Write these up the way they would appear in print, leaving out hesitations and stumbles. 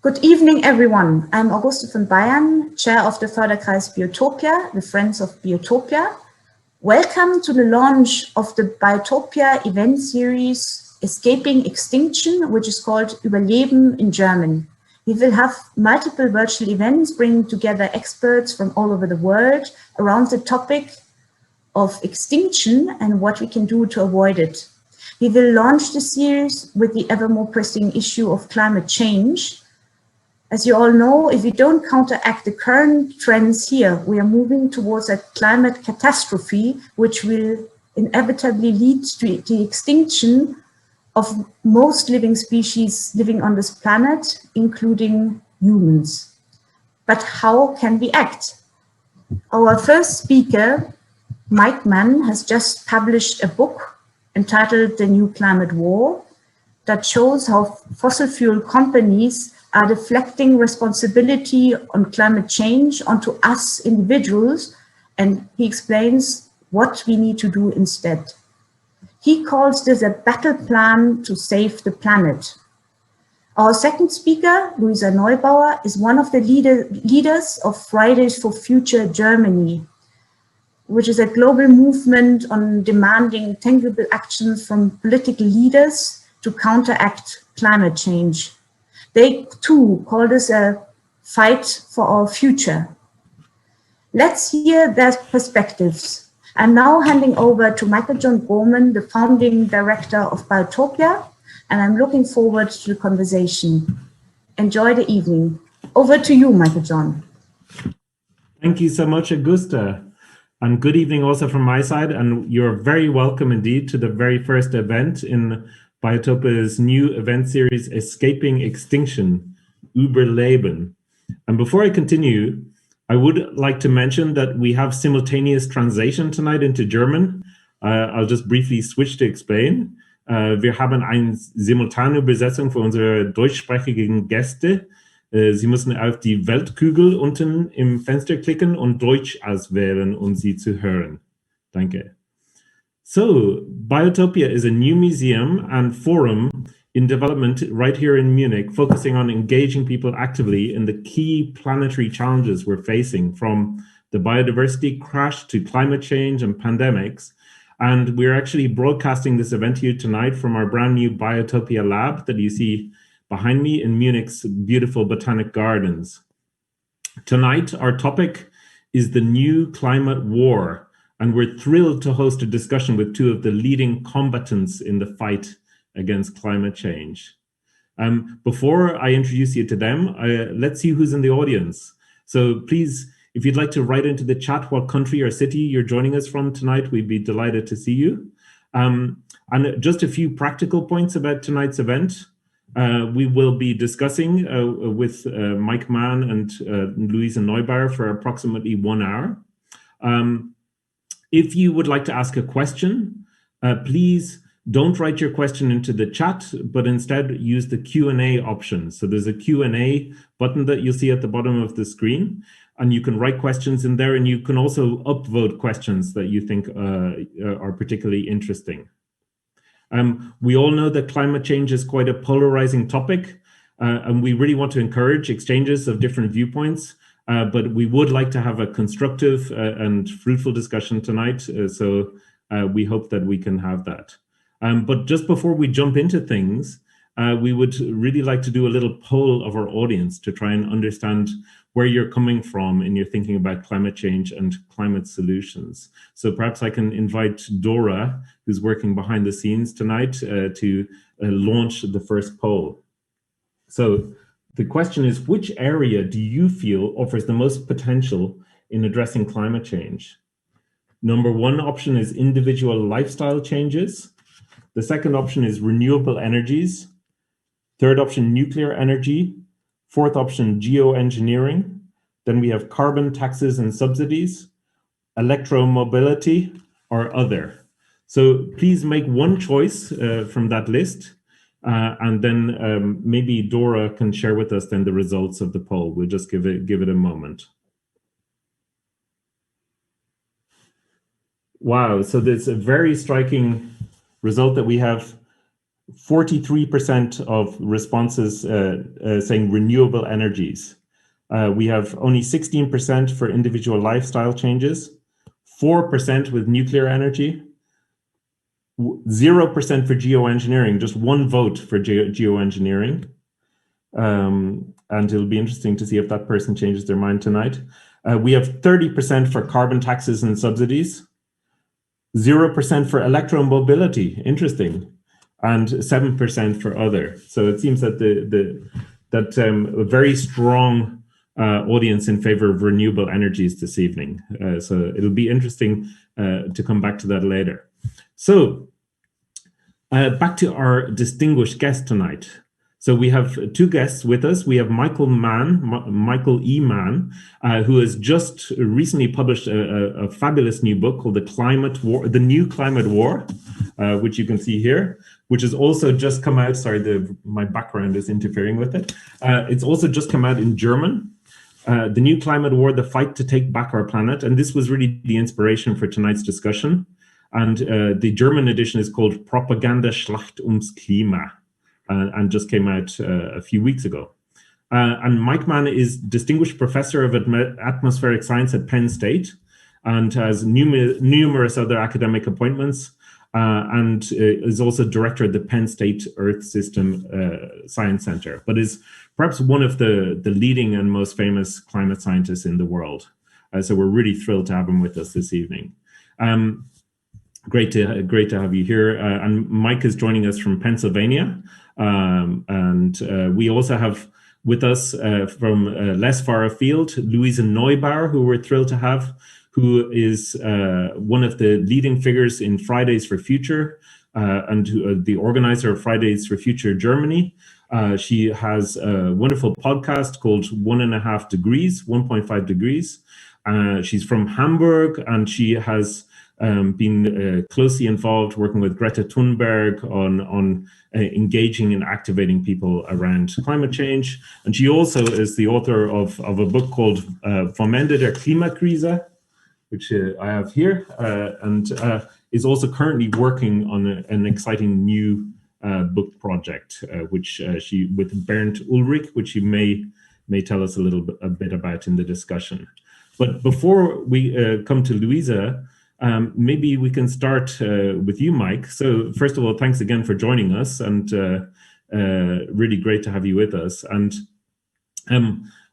Good evening, everyone. I'm Auguste von Bayern, Chair of the Förderkreis Biotopia, the Friends of Biotopia. Welcome to the launch of the Biotopia event series, Escaping Extinction, which is called Überleben in German. We will have multiple virtual events bringing together experts from all over the world around the topic of extinction and what we can do to avoid it. We will launch the series with the ever more pressing issue of climate change. As you all know, if we don't counteract the current trends here, we are moving towards a climate catastrophe, which will inevitably lead to the extinction of most living species living on this planet, including humans. But how can we act? Our first speaker, Mike Mann, has just published a book entitled The New Climate War that shows how fossil fuel companies are deflecting responsibility on climate change onto us individuals, and he explains what we need to do instead. He calls this a battle plan to save the planet. Our second speaker, Luisa Neubauer, is one of the leaders of Fridays for Future Germany, which is a global movement on demanding tangible actions from political leaders to counteract climate change. They too call this a fight for our future. Let's hear their perspectives. I'm now handing over to Michael John Gorman, the founding director of Biotopia, and I'm looking forward to the conversation. Enjoy the evening. Over to you, Michael John. Thank you so much, Augusta. And good evening also from my side. And you're very welcome indeed to the very first event in Biotopia's new event series, Escaping Extinction, Überleben. And before I continue, I would like to mention that we have simultaneous translation tonight into German. I'll just briefly switch to explain. Wir haben eine simultane Übersetzung für unsere deutschsprachigen Gäste. Sie müssen auf die Weltkugel unten im Fenster klicken und Deutsch auswählen, um sie zu hören. Danke. So, Biotopia is a new museum and forum in development right here in Munich, focusing on engaging people actively in the key planetary challenges we're facing, from the biodiversity crash to climate change and pandemics. And we're actually broadcasting this event to you tonight from our brand new Biotopia lab that you see behind me in Munich's beautiful Botanic Gardens. Tonight, our topic is the new climate war. And we're thrilled to host a discussion with two of the leading combatants in the fight against climate change. Before I introduce you to them, let's see who's in the audience. So please, if you'd like to write into the chat what country or city you're joining us from tonight, we'd be delighted to see you. And just a few practical points about tonight's event. We will be discussing with Mike Mann and Luisa Neubauer for approximately 1 hour. If you would like to ask a question, please don't write your question into the chat, but instead use the Q&A option. So there's a Q&A button that you'll see at the bottom of the screen, and you can write questions in there, and you can also upvote questions that you think are particularly interesting. We all know that climate change is quite a polarizing topic, and we really want to encourage exchanges of different viewpoints. But we would like to have a constructive and fruitful discussion tonight, so we hope that we can have that. But just before we jump into things, we would really like to do a little poll of our audience to try and understand where you're coming from in your thinking about climate change and climate solutions. So perhaps I can invite Dora, who's working behind the scenes tonight, to launch the first poll. So the question is, which area do you feel offers the most potential in addressing climate change? Number one option is individual lifestyle changes. The second option is renewable energies. Third option, nuclear energy. Fourth option, geoengineering. Then we have carbon taxes and subsidies, electromobility, or other. So please make one choice from that list. And then maybe Dora can share with us then the results of the poll. We'll just give it a moment. Wow, so there's a very striking result that we have 43% of responses saying renewable energies. We have only 16% for individual lifestyle changes, 4% with nuclear energy, 0% for geoengineering, just one vote for geoengineering. And it'll be interesting to see if that person changes their mind tonight. We have 30% for carbon taxes and subsidies, 0% for electromobility, interesting, and 7% for other. So it seems that a very strong audience in favor of renewable energies this evening. So it'll be interesting to come back to that later. So back to our distinguished guest tonight. So we have two guests with us. We have Michael E. Mann, who has just recently published a fabulous new book called The New Climate War, which you can see here, which has also just come out. Sorry, my background is interfering with it. It's also just come out in German. The New Climate War, The Fight to Take Back Our Planet. And this was really the inspiration for tonight's discussion. And the German edition is called Propagandaschlacht ums Klima. And just came out a few weeks ago. And Mike Mann is Distinguished Professor of Atmospheric Science at Penn State and has numerous other academic appointments and is also director of the Penn State Earth System Science Center, but is perhaps one of the leading and most famous climate scientists in the world. So we're really thrilled to have him with us this evening. Great to have you here. And Mike is joining us from Pennsylvania. And we also have with us from less far afield, Luisa Neubauer, who we're thrilled to have, who is one of the leading figures in Fridays for Future and the organizer of Fridays for Future Germany. She has a wonderful podcast called 1.5 Degrees. She's from Hamburg, and she has been closely involved working with Greta Thunberg on engaging and activating people around climate change. And she also is the author of a book called Vom Ende der Klimakrise, which I have here, and is also currently working on an exciting new book project, which she with Bernd Ulrich, which she may tell us a bit about in the discussion. But before we come to Luisa, maybe we can start with you, Mike. So first of all, thanks again for joining us, and really great to have you with us. And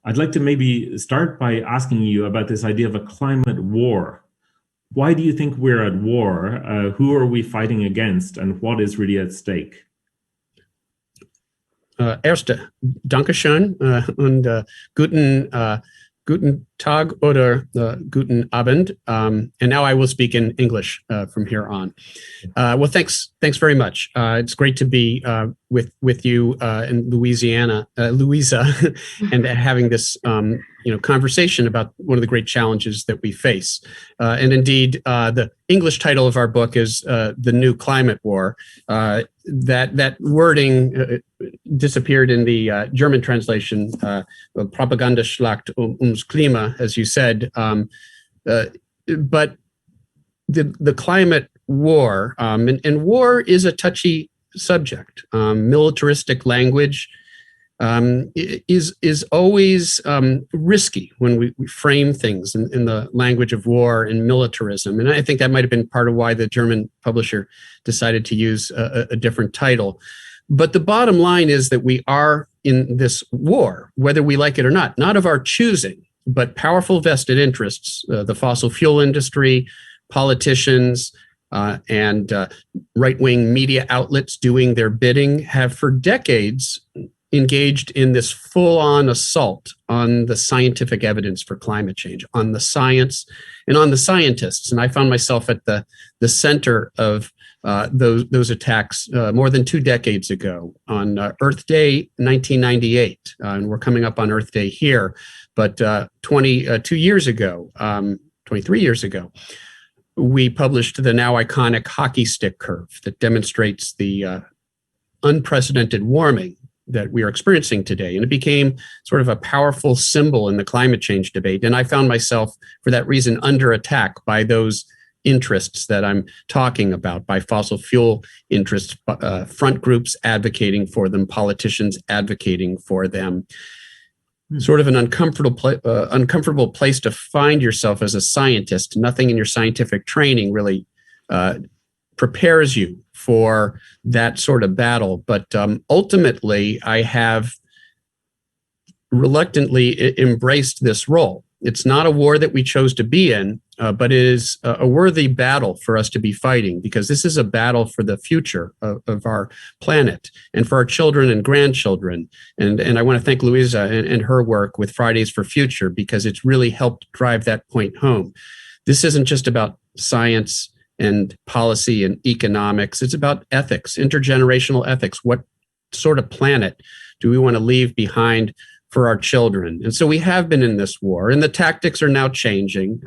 I'd like to maybe start by asking you about this idea of a climate war. Why do you think we're at war? Who are we fighting against, and what is really at stake? Erste, Dankeschön und guten Tag oder guten Abend. And now I will speak in English from here on. Well, thanks very much. It's great to be with you in Louisa, and having this conversation about one of the great challenges that we face. And indeed, the English title of our book is The New Climate War. That wording disappeared in the German translation, Propagandaschlacht ums Klima, as you said. But the climate war, and war is a touchy subject. Militaristic language is always risky when we frame things in the language of war and militarism. And I think that might have been part of why the German publisher decided to use a different title. But the bottom line is that we are in this war, whether we like it or not of our choosing, but powerful vested interests, the fossil fuel industry, politicians, and right-wing media outlets doing their bidding have for decades engaged in this full-on assault on the scientific evidence for climate change, on the science and on the scientists. And I found myself at the center of those attacks more than 2 decades ago on Earth Day 1998. And we're coming up on Earth Day here, but 23 years ago, we published the now iconic hockey stick curve that demonstrates the unprecedented warming that we are experiencing today. And it became sort of a powerful symbol in the climate change debate. And I found myself, for that reason, under attack by those interests that I'm talking about. By fossil fuel interests, front groups advocating for them, politicians advocating for them. Sort of an uncomfortable place to find yourself as a scientist. Nothing in your scientific training really prepares you for that sort of battle. But ultimately, I have reluctantly embraced this role. It's not a war that we chose to be in, but it is a worthy battle for us to be fighting, because this is a battle for the future of our planet and for our children and grandchildren. And I want to thank Louisa and her work with Fridays for Future, because it's really helped drive that point home. This isn't just about science and policy and economics. It's about ethics, intergenerational ethics. What sort of planet do we want to leave behind for our children? And so we have been in this war, and the tactics are now changing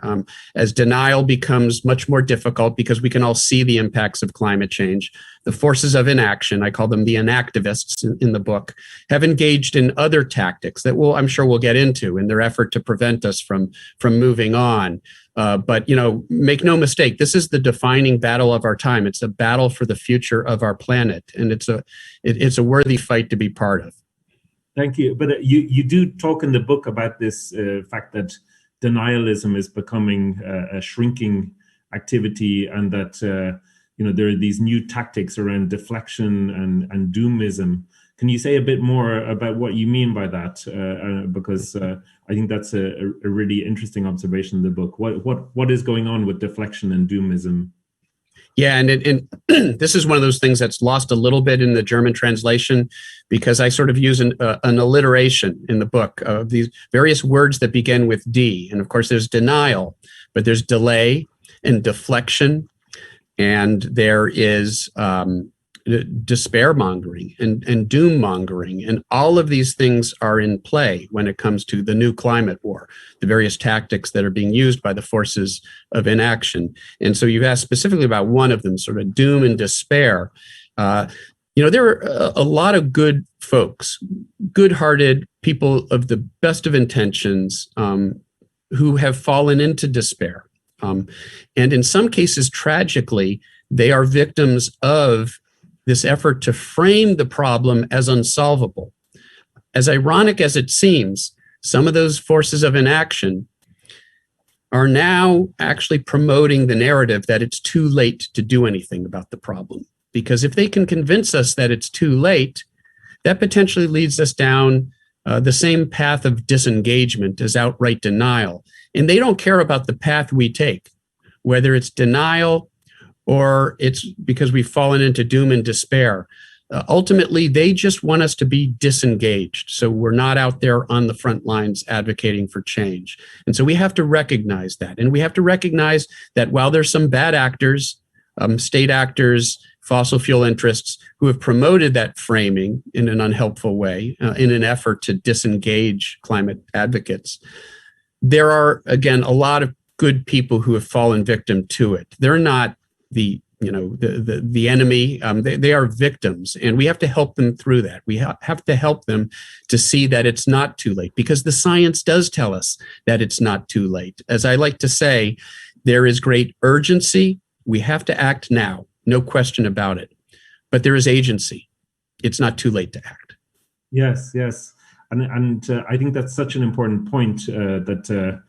as denial becomes much more difficult, because we can all see the impacts of climate change. The forces of inaction, I call them the inactivists in the book, have engaged in other tactics that I'm sure we'll get into in their effort to prevent us from moving on. But, make no mistake, this is the defining battle of our time. It's a battle for the future of our planet, and it's a worthy fight to be part of. Thank you. But you do talk in the book about this fact that denialism is becoming a shrinking activity, and that there are these new tactics around deflection and doomism. Can you say a bit more about what you mean by that? Because I think that's a really interesting observation in the book. What is going on with deflection and doomism? Yeah, and this is one of those things that's lost a little bit in the German translation, because I sort of use an alliteration in the book of these various words that begin with D. And of course, there's denial, but there's delay and deflection, and there is despair mongering and doom mongering. And all of these things are in play when it comes to the new climate war, the various tactics that are being used by the forces of inaction. And so you've asked specifically about one of them, sort of doom and despair. There are a lot of good folks, good-hearted people of the best of intentions who have fallen into despair. And in some cases, tragically, they are victims of this effort to frame the problem as unsolvable. As ironic as it seems, some of those forces of inaction are now actually promoting the narrative that it's too late to do anything about the problem. Because if they can convince us that it's too late, that potentially leads us down the same path of disengagement as outright denial. And they don't care about the path we take, whether it's denial or it's because we've fallen into doom and despair. Ultimately, they just want us to be disengaged. So we're not out there on the front lines advocating for change. And so we have to recognize that. And we have to recognize that while there's some bad actors, state actors, fossil fuel interests who have promoted that framing in an unhelpful way in an effort to disengage climate advocates, there are, again, a lot of good people who have fallen victim to it. They're not the enemy. They are victims, and we have to help them through that. We have to help them to see that it's not too late, because the science does tell us that it's not too late. As I like to say, there is great urgency. We have to act now, no question about it. But there is agency. It's not too late to act. Yes. And I think that's such an important point, that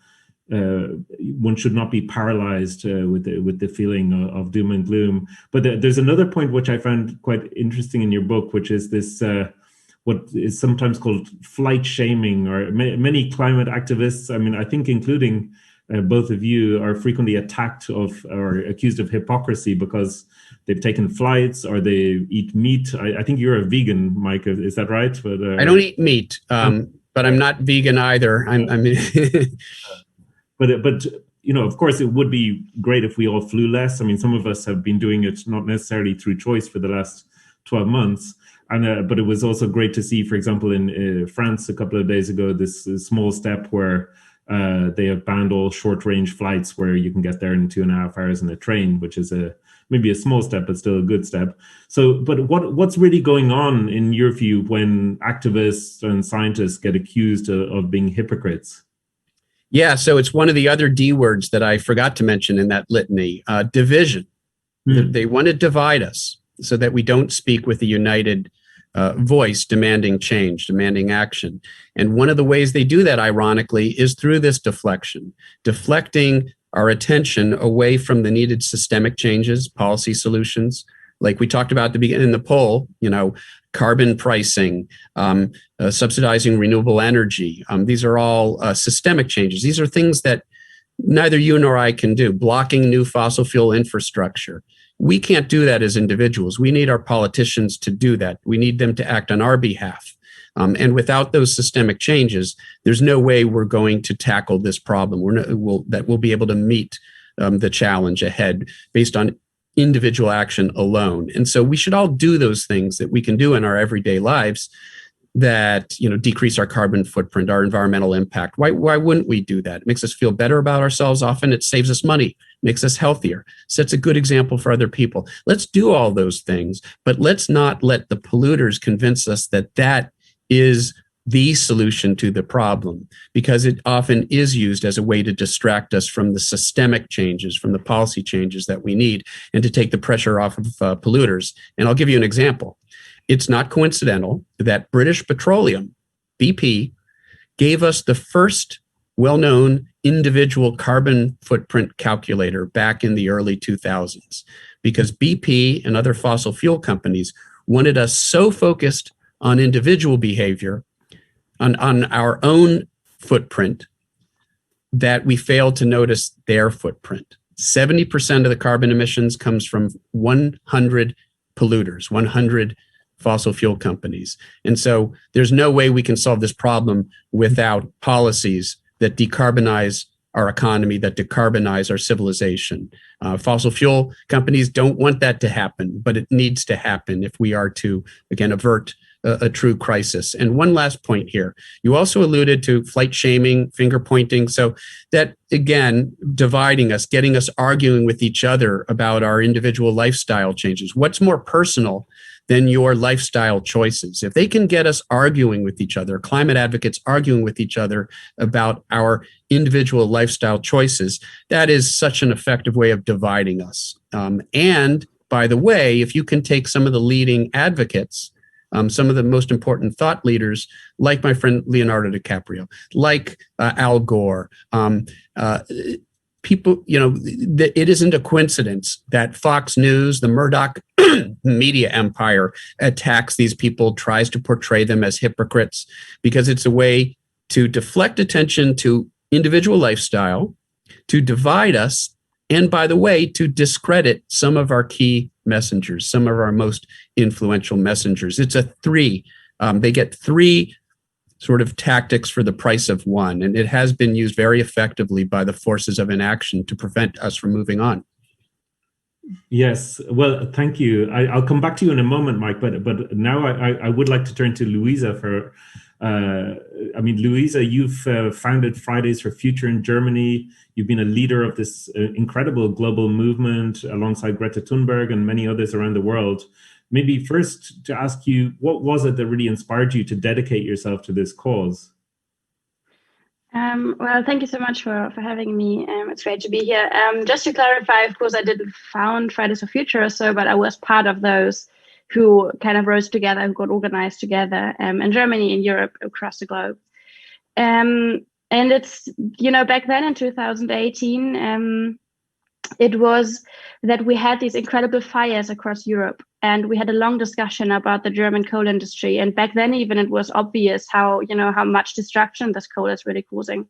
one should not be paralyzed with the feeling of doom and gloom. But there's another point which I found quite interesting in your book, which is this what is sometimes called flight shaming, or many climate activists, I mean, I think including both of you, are frequently attacked or accused of hypocrisy because they've taken flights or they eat meat. I think you're a vegan, Mike. Is that right? But I don't eat meat, but I'm not vegan either. But of course, it would be great if we all flew less. I mean, some of us have been doing it not necessarily through choice for the last 12 months. And but it was also great to see, for example, in France a couple of days ago, this small step where they have banned all short-range flights where you can get there in 2.5 hours in a train, which is maybe a small step, but still a good step. So, but what's really going on in your view when activists and scientists get accused of being hypocrites? Yeah, so it's one of the other D words that I forgot to mention in that litany, division. They want to divide us so that we don't speak with a united voice demanding change, demanding action. And one of the ways they do that, ironically, is through this deflection, deflecting our attention away from the needed systemic changes, policy solutions, like we talked about at the beginning in the poll, carbon pricing, subsidizing renewable energy. These are all systemic changes. These are things that neither you nor I can do. Blocking new fossil fuel infrastructure. We can't do that as individuals. We need our politicians to do that. We need them to act on our behalf. And without those systemic changes, there's no way we're going to tackle this problem. We'll be able to meet the challenge ahead based on individual action alone. And so we should all do those things that we can do in our everyday lives that decrease our carbon footprint, our environmental impact. Why wouldn't we do that? It makes us feel better about ourselves. Often it saves us money, makes us healthier, sets a good example for other people. Let's do all those things, but let's not let the polluters convince us that that is the solution to the problem, because it often is used as a way to distract us from the systemic changes, from the policy changes that we need, and to take the pressure off of polluters. And I'll give you an example. It's not coincidental that British Petroleum, BP, gave us the first well-known individual carbon footprint calculator back in the early 2000s, because BP and other fossil fuel companies wanted us so focused on individual behavior, on our own footprint, that we failed to notice their footprint. 70% of the carbon emissions comes from 100 polluters, 100 fossil fuel companies. And so there's no way we can solve this problem without policies that decarbonize our economy, that decarbonize our civilization. Fossil fuel companies don't want that to happen, but it needs to happen if we are to, again, avert a true crisis. And one last point here. You also alluded to flight shaming, finger pointing. So that, again, dividing us, getting us arguing with each other about our individual lifestyle changes. What's more personal than your lifestyle choices? If they can get us arguing with each other, climate advocates arguing with each other about our individual lifestyle choices, that is such an effective way of dividing us. And by the way, if you can take some of the leading advocates, some of the most important thought leaders, like my friend Leonardo DiCaprio, like Al Gore, people, it isn't a coincidence that Fox News, the Murdoch media empire, attacks these people, tries to portray them as hypocrites, because it's a way to deflect attention to individual lifestyle, to divide us, and by the way, to discredit some of our key messengers, some of our most influential messengers. It's a three. They get three sort of tactics for the price of one, and it has been used very effectively by the forces of inaction to prevent us from moving on. Yes, well, thank you. I'll come back to you in a moment, Mike, but now I would like to turn to Luisa for, Luisa, you've founded Fridays for Future in Germany. You've been a leader of this incredible global movement alongside Greta Thunberg and many others around the world. Maybe first to ask you, what was it that really inspired you to dedicate yourself to this cause? Well, thank you so much for having me. It's great to be here. Just to clarify, of course, I didn't found Fridays for Future or so, but I was part of those who kind of rose together, who got organized together in Germany, in Europe, across the globe. And it's, back then in 2018, it was that we had these incredible fires across Europe, and we had a long discussion about the German coal industry. And back then, even, it was obvious how much destruction this coal is really causing.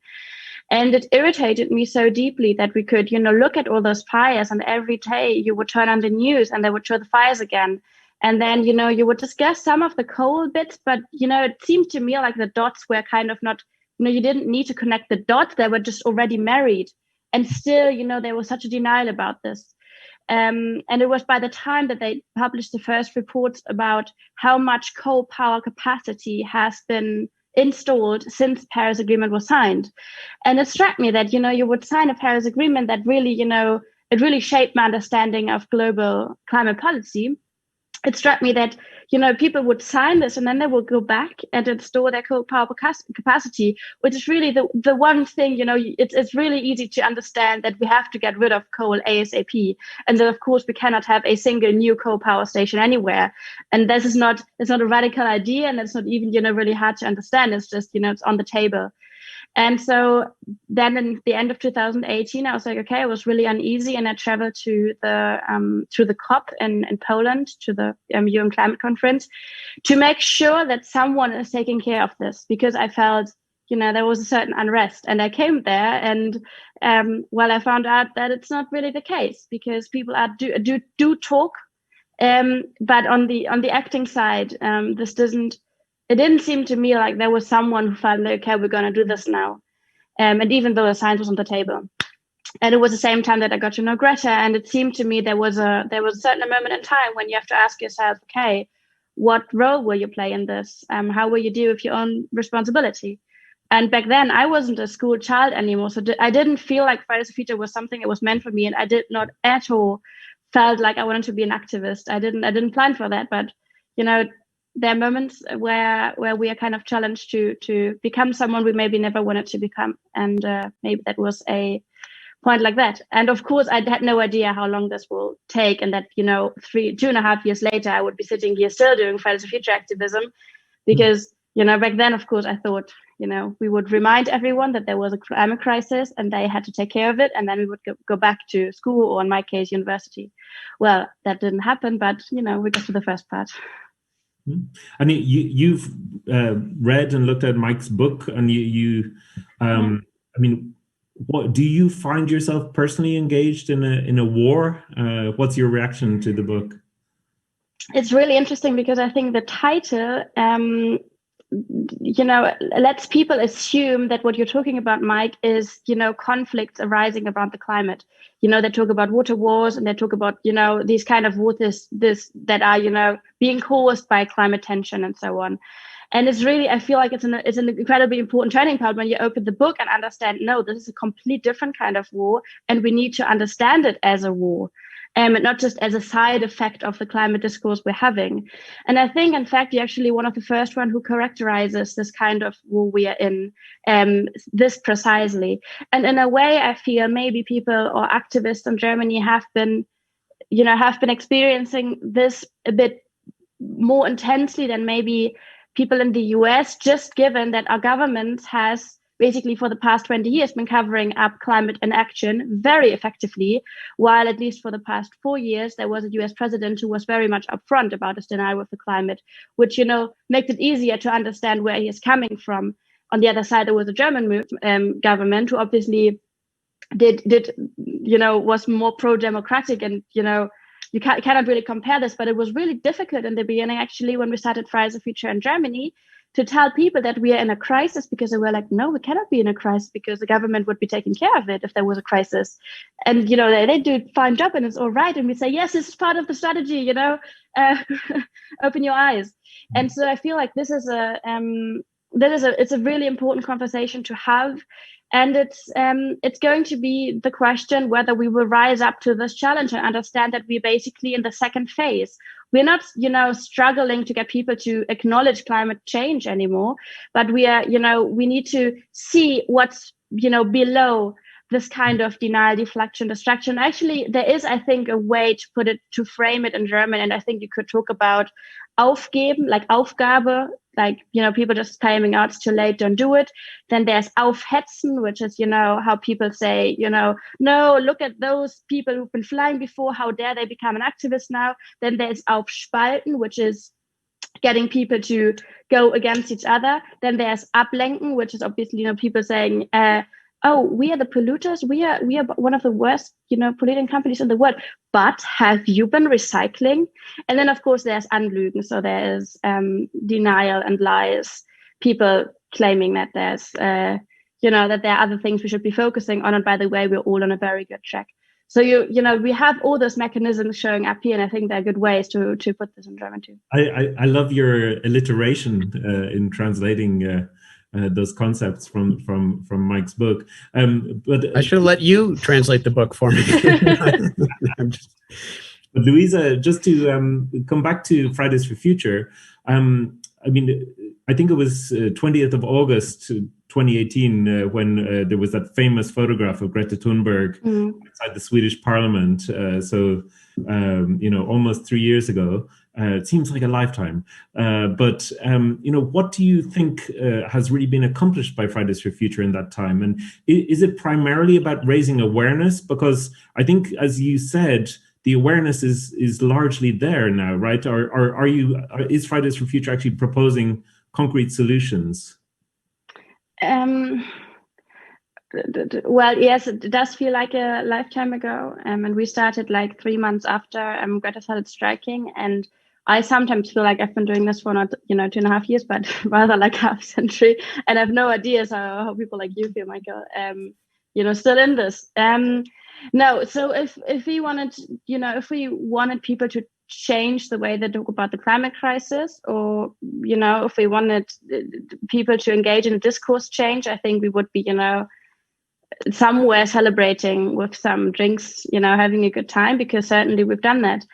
And it irritated me so deeply that we could, look at all those fires, and every day you would turn on the news and they would show the fires again. And then, you would discuss some of the coal bits, but, it seemed to me like the dots were kind of not, you didn't need to connect the dots. They were just already married. And still, there was such a denial about this. And it was by the time that they published the first reports about how much coal power capacity has been installed since Paris Agreement was signed. And it struck me that, you would sign a Paris Agreement that really, it really shaped my understanding of global climate policy. it struck me that, you know, people would sign this and then they will go back and then store their coal power capacity, which is really the one thing, you know, it's really easy to understand that we have to get rid of coal ASAP. And then, of course, we cannot have a single new coal power station anywhere. And this is not, it's not a radical idea, and it's not even, you know, really hard to understand. It's just, you know, it's on the table. And so then in the end of 2018, I was like, okay, I was really uneasy, and I traveled to the COP in Poland, to the UN Climate Conference, to make sure that someone is taking care of this, because I felt, you know, there was a certain unrest. And I came there, and well, I found out that it's not really the case, because people do talk, but on the acting side, it didn't seem to me like there was someone who felt like, okay, we're going to do this now. And even though the science was on the table. And it was the same time that I got to know Greta. And it seemed to me there was a certain moment in time when you have to ask yourself, okay, what role will you play in this? How will you deal with your own responsibility? And back then I wasn't a school child anymore. So I didn't feel like Fridays for Future was something that was meant for me. And I did not at all felt like I wanted to be an activist. I didn't plan for that, but, you know, there are moments where we are kind of challenged to become someone we maybe never wanted to become. And maybe that was a point like that. And of course, I had no idea how long this will take, and that, you know, 2.5 years later, I would be sitting here still doing Fridays for Future activism, because, you know, back then, of course, I thought, you know, we would remind everyone that there was a climate crisis and they had to take care of it. And then we would go back to school, or in my case, university. Well, that didn't happen, but, you know, we got to the first part. I mean, you've read and looked at Mike's book, and I mean, what do you find yourself personally engaged in a war? What's your reaction to the book? It's really interesting, because I think the title, you know, lets people assume that what you're talking about, Mike, is, you know, conflicts arising around the climate. You know, they talk about water wars, and they talk about, you know, these kind of waters that are, you know, being caused by climate tension and so on. And it's really, I feel like it's an incredibly important turning point when you open the book and understand, no, this is a complete different kind of war, and we need to understand it as a war. And not just as a side effect of the climate discourse we're having. And I think, in fact, you're actually one of the first one who characterizes this kind of war we are in, this precisely. And in a way, I feel maybe people or activists in Germany have been experiencing this a bit more intensely than maybe people in the US, just given that our government has basically for the past 20 years been covering up climate inaction very effectively, while at least for the past 4 years, there was a US president who was very much upfront about his denial of the climate, which, you know, makes it easier to understand where he is coming from. On the other side, there was a German government who obviously did, you know, was more pro-democratic, and, you know, you cannot really compare this, but it was really difficult in the beginning, actually, when we started Fridays for Future in Germany, to tell people that we are in a crisis, because they were like, no, we cannot be in a crisis, because the government would be taking care of it if there was a crisis. And, you know, they do a fine job and it's all right. And we say, yes, this is part of the strategy, you know, open your eyes. And so I feel like this is it's a really important conversation to have. And it's going to be the question whether we will rise up to this challenge and understand that we're basically in the second phase. We're not, you know, struggling to get people to acknowledge climate change anymore, but we are, you know, we need to see what's, you know, below this kind of denial, deflection, distraction. Actually, there is, I think, a way to frame it in German, and I think you could talk about aufgeben, like Aufgabe, like, you know, people just claiming, oh, it's too late, don't do it. Then there's aufhetzen, which is, you know, how people say, you know, no, look at those people who've been flying before, how dare they become an activist now. Then there's aufspalten, which is getting people to go against each other. Then there's ablenken, which is obviously, you know, people saying, oh, we are the polluters. We are one of the worst, you know, polluting companies in the world. But have you been recycling? And then, of course, there's anlügen. So there's denial and lies. People claiming that there's, you know, that there are other things we should be focusing on. And by the way, we're all on a very good track. So you know, we have all those mechanisms showing up here, and I think there are good ways to put this in German too. I love your alliteration in translating. Those concepts from Mike's book, but I should have let you translate the book for me. But Louisa, just to come back to Fridays for Future, I mean, I think it was 20th of August 2018 when there was that famous photograph of Greta Thunberg outside the Swedish Parliament. Almost 3 years ago. It seems like a lifetime. But what do you think has really been accomplished by Fridays for Future in that time? And is it primarily about raising awareness? Because I think, as you said, the awareness is largely there now, right? Is Fridays for Future actually proposing concrete solutions? Well, yes, it does feel like a lifetime ago. And we started like 3 months after Greta started striking. And I sometimes feel like I've been doing this for not, 2.5 years, but rather like half a century. And I have no idea how people like you feel, Michael, still in this. No, so if we wanted, people to change the way they talk about the climate crisis, or, if we wanted people to engage in a discourse change, I think we would be, somewhere celebrating with some drinks, having a good time, because certainly we've done that.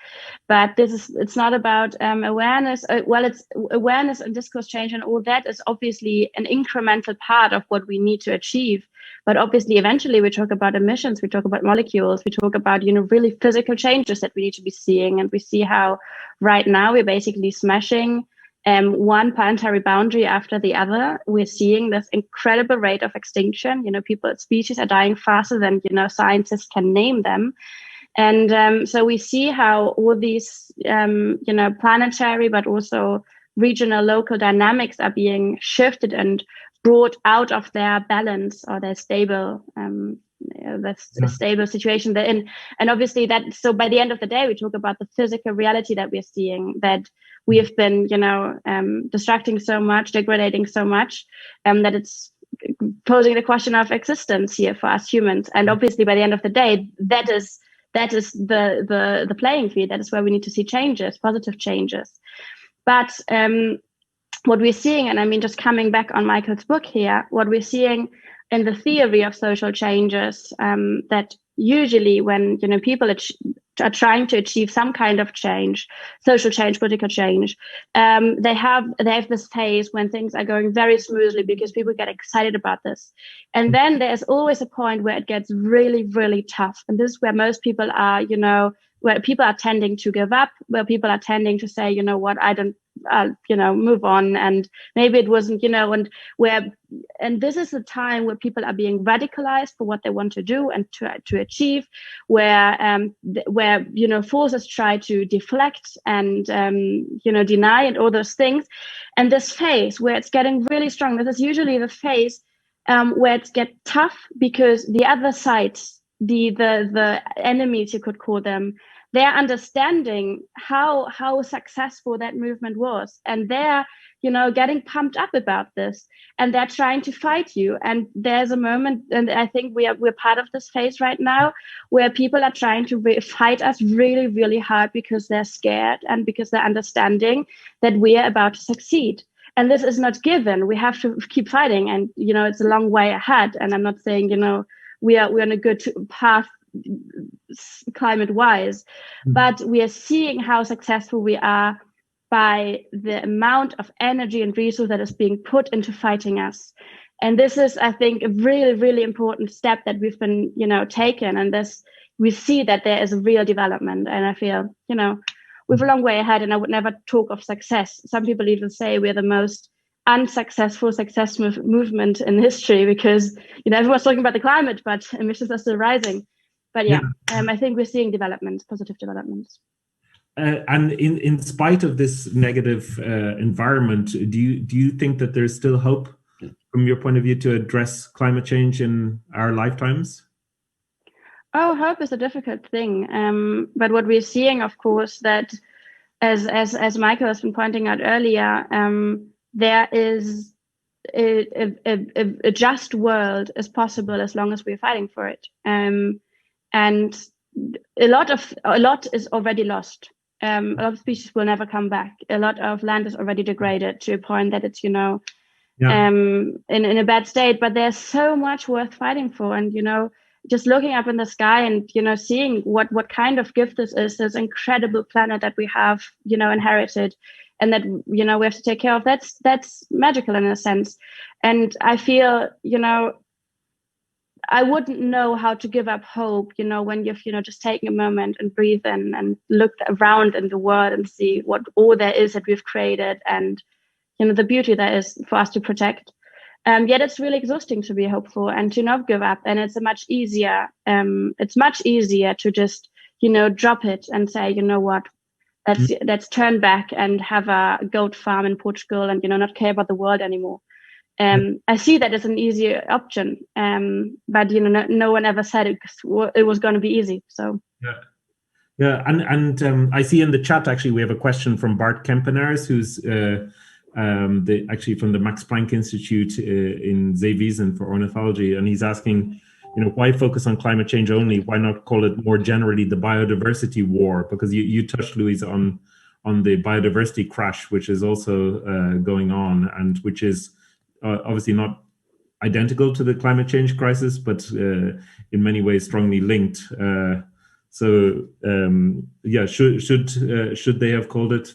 But it's not about awareness. It's awareness and discourse change, and all that is obviously an incremental part of what we need to achieve. But obviously, eventually we talk about emissions, we talk about molecules, we talk about, really physical changes that we need to be seeing. And we see how right now we're basically smashing one planetary boundary after the other. We're seeing this incredible rate of extinction. Species are dying faster than, scientists can name them. And so we see how all these, planetary, but also regional, local dynamics are being shifted and brought out of their balance or their stable, stable situation they're in. And obviously so by the end of the day, we talk about the physical reality that we're seeing, that we have been, destructing so much, degrading so much, that it's posing the question of existence here for us humans. And obviously by the end of the day, that is the playing field. That is where we need to see changes, positive changes. But what we're seeing, and I mean, just coming back on Michael's book here, what we're seeing in the theory of social changes, that usually when people are trying to achieve some kind of change, social change, political change, they have this phase when things are going very smoothly because people get excited about this, and then there's always a point where it gets really, really tough, and this is where most people are, where people are tending to give up, where people are tending to say, I don't, move on, and maybe it wasn't, and this is a time where people are being radicalized for what they want to do and to achieve, where forces try to deflect and deny and all those things. And this phase where it's getting really strong, this is usually the phase where it gets tough, because the other side, the enemies, you could call them, they're understanding how successful that movement was, and they're getting pumped up about this, and they're trying to fight you. And there's a moment, and I think we're part of this phase right now, where people are trying to fight us really, really hard because they're scared and because they're understanding that we are about to succeed. And this is not given. We have to keep fighting, and it's a long way ahead. And I'm not saying we're on a good path climate-wise, but we are seeing how successful we are by the amount of energy and resource that is being put into fighting us. And this is, I think, a really, really important step that we've been, taken. And we see that there is a real development. And I feel, we have a long way ahead. And I would never talk of success. Some people even say we're the most unsuccessful success movement in history, because everyone's talking about the climate, but emissions are still rising. But I think we're seeing developments, positive developments. And in spite of this negative environment, do you think that there's still hope, from your point of view, to address climate change in our lifetimes? Oh, hope is a difficult thing. But what we're seeing, of course, that as Michael has been pointing out earlier, there is a just world is possible as long as we're fighting for it. And a lot is already lost. A lot of species will never come back. A lot of land is already degraded to a point that it's, in a bad state. But there's so much worth fighting for. And, just looking up in the sky and, seeing what kind of gift this incredible planet that we have, inherited, and that, we have to take care of. That's magical in a sense. And I feel, I wouldn't know how to give up hope, when you've, just taken a moment and breathe in and looked around in the world and see what all there is that we've created, and, the beauty that is for us to protect. Yet it's really exhausting to be hopeful and to not give up. And it's much easier to just, drop it and say, you know what, let's turn back and have a goat farm in Portugal and, not care about the world anymore. I see that as an easier option, but no one ever said it was going to be easy. So and I see in the chat actually we have a question from Bart Kempenaars, who's actually from the Max Planck Institute in Zeewiesen for ornithology, and he's asking, why focus on climate change only? Why not call it more generally the biodiversity war? Because you touched, Louise, on the biodiversity crash, which is also going on, and which is obviously not identical to the climate change crisis, but in many ways strongly linked. Should they have called it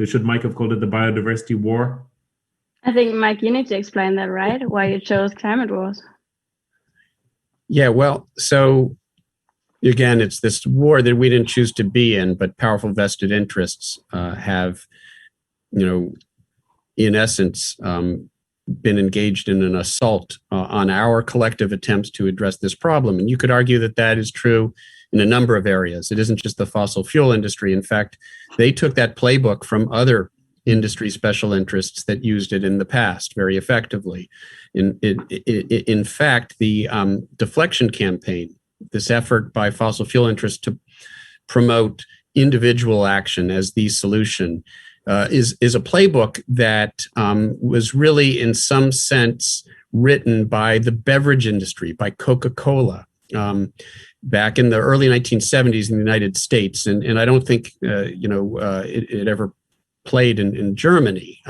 should Mike have called it the biodiversity war? I think, Mike, you need to explain that, right? Why you chose climate wars. Yeah, well, so again, it's this war that we didn't choose to be in, but powerful vested interests have, in essence, been engaged in an assault on our collective attempts to address this problem. And you could argue that that is true in a number of areas. It isn't just the fossil fuel industry. In fact, they took that playbook from other industry special interests that used it in the past very effectively. In fact, the deflection campaign, this effort by fossil fuel interests to promote individual action as the solution, is a playbook that was really, in some sense, written by the beverage industry, by Coca-Cola, back in the early 1970s in the United States. And I don't think, it ever played in Germany.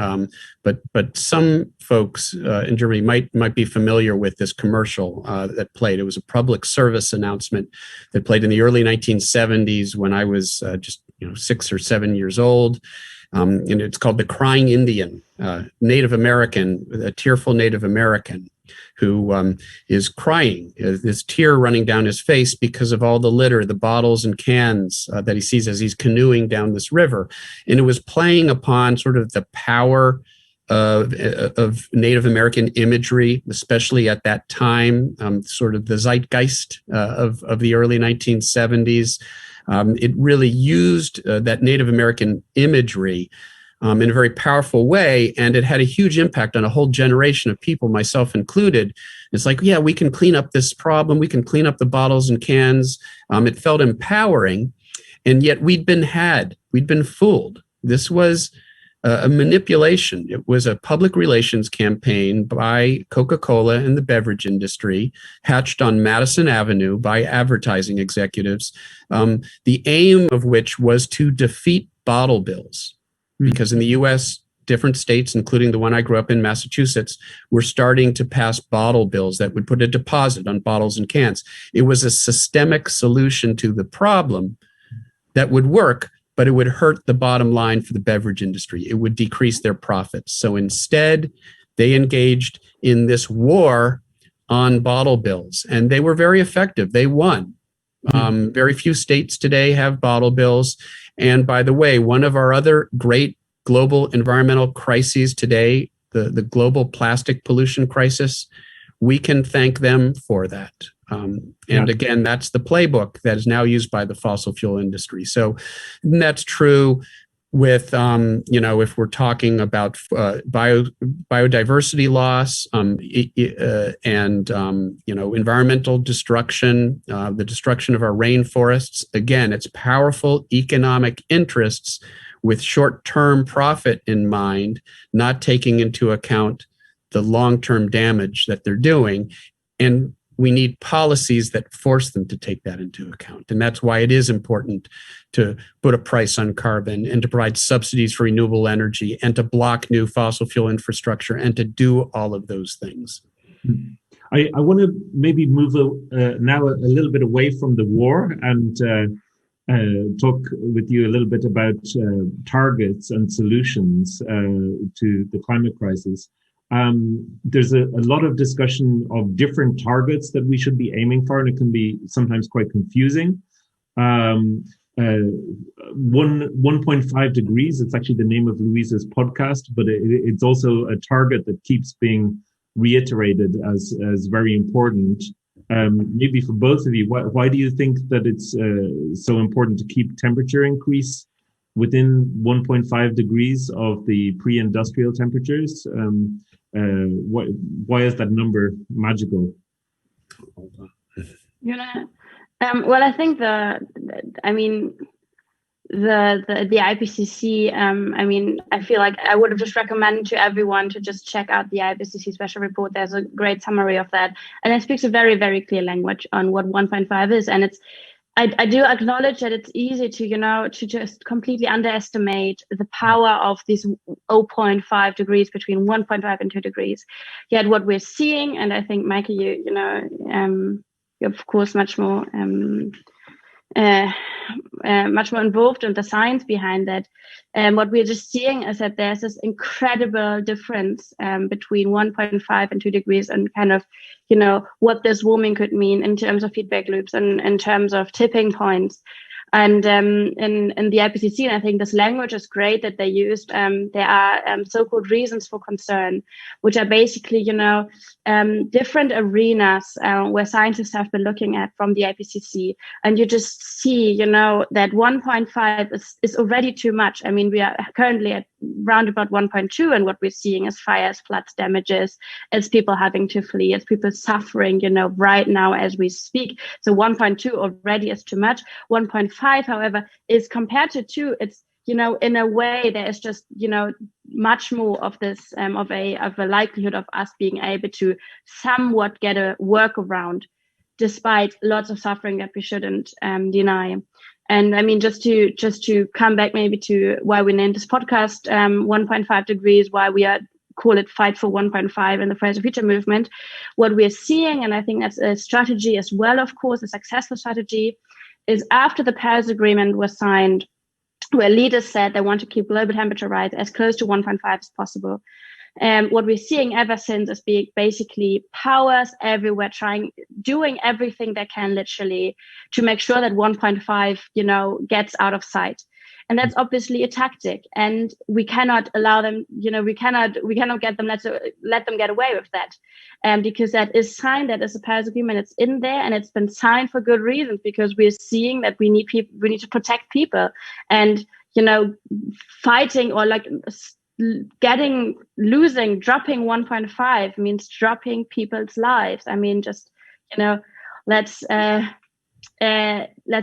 But some folks in Germany might be familiar with this commercial that played. It was a public service announcement that played in the early 1970s when I was just 6 or 7 years old. And it's called The Crying Indian, Native American, a tearful Native American who is crying, this tear running down his face because of all the litter, the bottles and cans that he sees as he's canoeing down this river. And it was playing upon sort of the power of Native American imagery, especially at that time, sort of the zeitgeist of the early 1970s. It really used that Native American imagery in a very powerful way, and it had a huge impact on a whole generation of people, myself included. It's like, yeah, we can clean up this problem. We can clean up the bottles and cans. It felt empowering, and yet we'd been fooled. This was a manipulation. It was a public relations campaign by Coca-Cola and the beverage industry, hatched on Madison Avenue by advertising executives, the aim of which was to defeat bottle bills. Because in the US, different states, including the one I grew up in, Massachusetts, were starting to pass bottle bills that would put a deposit on bottles and cans. It was a systemic solution to the problem that would work, but it would hurt the bottom line for the beverage industry. It would decrease their profits. So instead, they engaged in this war on bottle bills, and they were very effective. They won. Very few states today have bottle bills. And by the way, one of our other great global environmental crises today, the global plastic pollution crisis, we can thank them for that. And again, that's the playbook that is now used by the fossil fuel industry. So that's true with, if we're talking about biodiversity loss and, environmental destruction, the destruction of our rainforests. Again, it's powerful economic interests with short-term profit in mind, not taking into account the long-term damage that they're doing. And we need policies that force them to take that into account. And that's why it is important to put a price on carbon and to provide subsidies for renewable energy and to block new fossil fuel infrastructure and to do all of those things. I want to maybe move now a little bit away from the war and talk with you a little bit about targets and solutions to the climate crisis. There's a lot of discussion of different targets that we should be aiming for, and it can be sometimes quite confusing. 1.5 degrees, it's actually the name of Louise's podcast, but it's also a target that keeps being reiterated as very important. Maybe for both of you, why do you think that it's so important to keep temperature increase within 1.5 degrees of the pre-industrial temperatures? Why is that number magical? Well, I think the IPCC, I feel like I would have just recommended to everyone to just check out the IPCC special report. There's a great summary of that. And it speaks a very, very clear language on what 1.5 is. And I do acknowledge that it's easy to just completely underestimate the power of these 0.5 degrees between 1.5 and 2 degrees. Yet what we're seeing, and I think, Michael, you're of course much more involved in the science behind that. And what we're just seeing is that there's this incredible difference between 1.5 and 2 degrees, and kind of, what this warming could mean in terms of feedback loops and in terms of tipping points. And in the IPCC, and I think this language is great that they used. There are so-called reasons for concern, which are basically, different arenas where scientists have been looking at from the IPCC. And you just see, that 1.5 is already too much. I mean, we are currently at round about 1.2, and what we're seeing is fires, floods, damages. It's people having to flee. It's people suffering, right now as we speak. So 1.2 already is too much. 1.5, however, is compared to 2. It's, in a way, there is just, much more of this, of a likelihood of us being able to somewhat get a workaround, despite lots of suffering that we shouldn't deny. And I mean, just to come back maybe to why we named this podcast 1.5 degrees, why we call it Fight for 1.5 in the Fridays for Future movement. What we're seeing, and I think that's a strategy as well, of course, a successful strategy, is after the Paris Agreement was signed, where leaders said they want to keep global temperature rise as close to 1.5 as possible. What we're seeing ever since is basically powers everywhere doing everything they can literally to make sure that 1.5, gets out of sight. And that's obviously a tactic, and we cannot allow them, we cannot let them get away with that. Because that is signed, that is a Paris Agreement, it's in there, and it's been signed for good reasons, because we're seeing that we need to protect people, and, fighting or dropping 1.5 means dropping people's lives. I mean, just, let's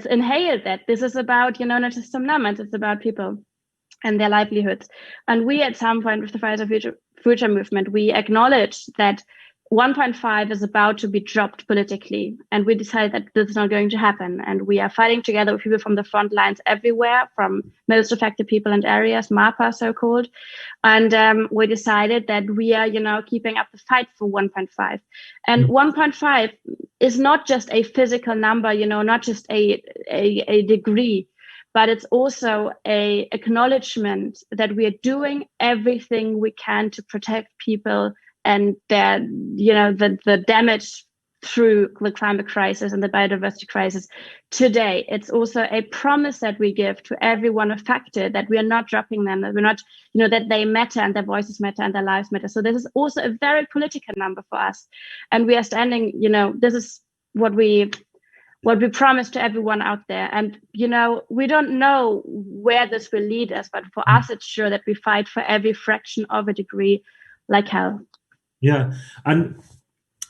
inhale that. This is about, not just some numbers, it's about people and their livelihoods. And we, at some point with the Fridays for Future movement, we acknowledge that 1.5 is about to be dropped politically, and we decided that this is not going to happen. And we are fighting together with people from the front lines everywhere, from most affected people and areas, MAPA so-called. And we decided that we are, keeping up the fight for 1.5. And 1.5 is not just a physical number, not just a degree, but it's also a acknowledgement that we are doing everything we can to protect people and their, the damage through the climate crisis and the biodiversity crisis today. It's also a promise that we give to everyone affected, that we are not dropping them, that we're not, that they matter and their voices matter and their lives matter. So this is also a very political number for us. And we are standing, this is what we promise to everyone out there. And, we don't know where this will lead us, but for us, it's sure that we fight for every fraction of a degree like hell. Yeah. And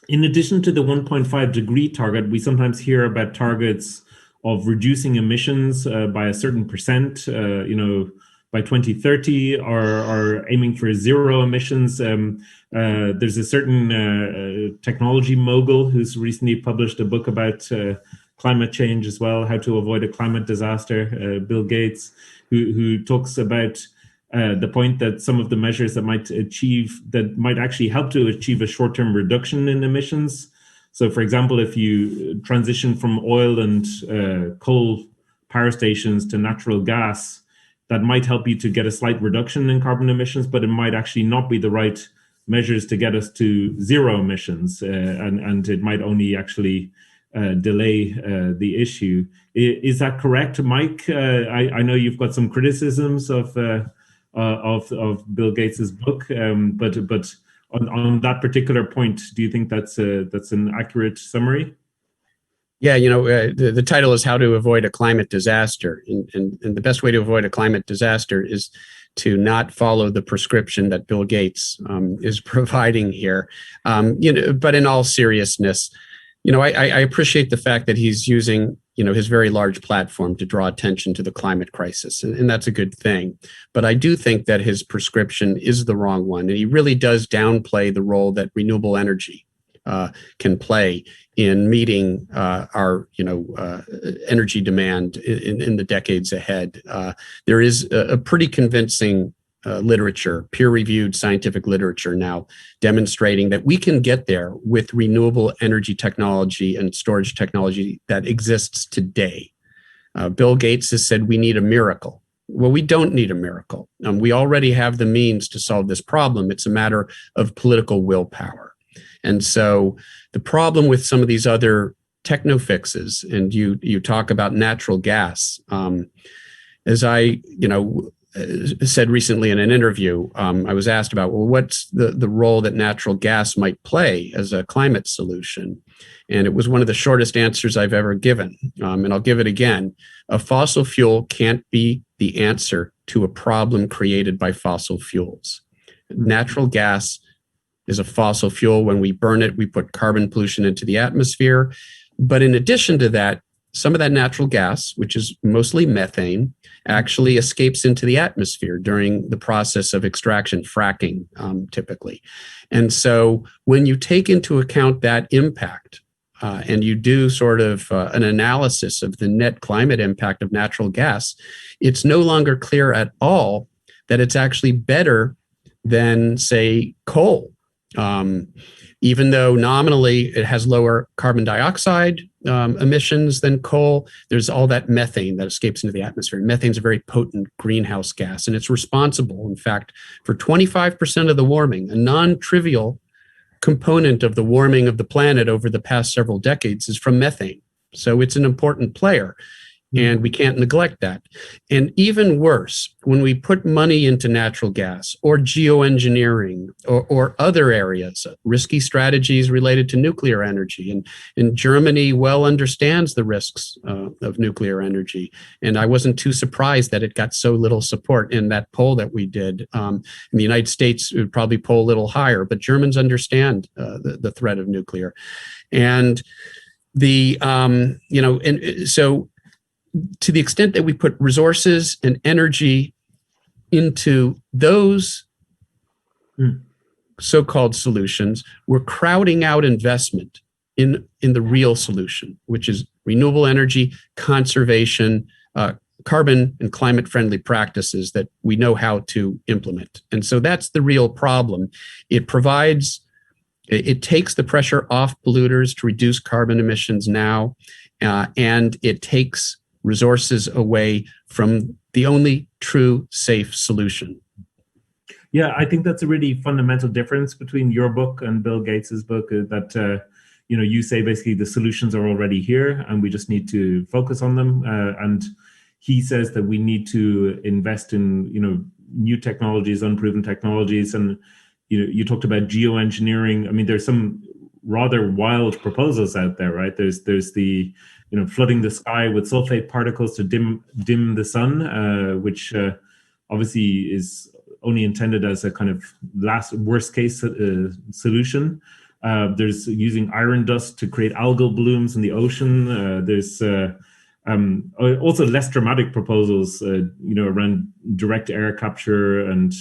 in addition to the 1.5 degree target, we sometimes hear about targets of reducing emissions by a certain percent, by 2030, or aiming for zero emissions. There's a certain technology mogul who's recently published a book about climate change as well, how to avoid a climate disaster, Bill Gates, who talks about the point that some of the measures that might actually help to achieve a short-term reduction in emissions. So, for example, if you transition from oil and coal power stations to natural gas, that might help you to get a slight reduction in carbon emissions, but it might actually not be the right measures to get us to zero emissions, and it might only actually delay the issue. Is that correct, Mike? I know you've got some criticisms of Bill Gates's book, but on that particular point, do you think that's an accurate summary? Yeah, the title is How to Avoid a Climate Disaster. And the best way to avoid a climate disaster is to not follow the prescription that Bill Gates is providing here. But in all seriousness, I appreciate the fact that he's using, his very large platform to draw attention to the climate crisis. And that's a good thing. But I do think that his prescription is the wrong one. And he really does downplay the role that renewable energy can play in meeting our energy demand in the decades ahead. There is a pretty convincing literature, peer-reviewed scientific literature now demonstrating that we can get there with renewable energy technology and storage technology that exists today. Bill Gates has said we need a miracle. Well, we don't need a miracle. We already have the means to solve this problem. It's a matter of political willpower. And so the problem with some of these other techno fixes, and you talk about natural gas, as I said recently in an interview, I was asked about, well, what's the role that natural gas might play as a climate solution? And it was one of the shortest answers I've ever given. And I'll give it again. A fossil fuel can't be the answer to a problem created by fossil fuels. Natural gas is a fossil fuel. When we burn it, we put carbon pollution into the atmosphere. But in addition to that, some of that natural gas, which is mostly methane, actually escapes into the atmosphere during the process of extraction, fracking, typically. And so when you take into account that impact, and you do sort of an analysis of the net climate impact of natural gas, it's no longer clear at all that it's actually better than, say, coal. Even though nominally it has lower carbon dioxide emissions than coal, there's all that methane that escapes into the atmosphere. Methane is a very potent greenhouse gas, and it's responsible, in fact, for 25% of the warming. A non-trivial component of the warming of the planet over the past several decades is from methane. So it's an important player. And we can't neglect that. And even worse, when we put money into natural gas or geoengineering or other areas, risky strategies related to nuclear energy. And Germany well understands the risks of nuclear energy. And I wasn't too surprised that it got so little support in that poll that we did. In the United States, it would probably poll a little higher, but Germans understand the threat of nuclear. And so to the extent that we put resources and energy into those so-called solutions, we're crowding out investment in the real solution, which is renewable energy, conservation, carbon and climate-friendly practices that we know how to implement. And so that's the real problem. It takes the pressure off polluters to reduce carbon emissions now, and it takes resources away from the only true safe solution. Yeah, I think that's a really fundamental difference between your book and Bill Gates's book. That you say basically the solutions are already here, and we just need to focus on them. And he says that we need to invest in new technologies, unproven technologies, and you talked about geoengineering. I mean, there's some rather wild proposals out there, right? There's the flooding the sky with sulfate particles to dim the sun, which obviously is only intended as a kind of worst case solution. There's using iron dust to create algal blooms in the ocean. There's also less dramatic proposals, around direct air capture, and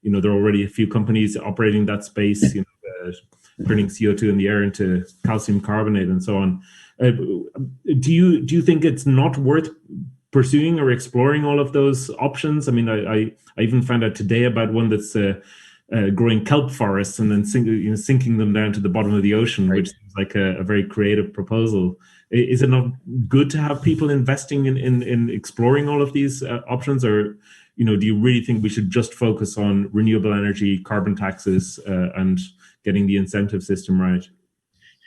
there are already a few companies operating that space, turning CO2 in the air into calcium carbonate and so on. Do you think it's not worth pursuing or exploring all of those options? I mean, I even found out today about one that's growing kelp forests and then sinking them down to the bottom of the ocean, right, which seems like a very creative proposal. Is it not good to have people investing in exploring all of these options, or do you really think we should just focus on renewable energy, carbon taxes, and getting the incentive system right?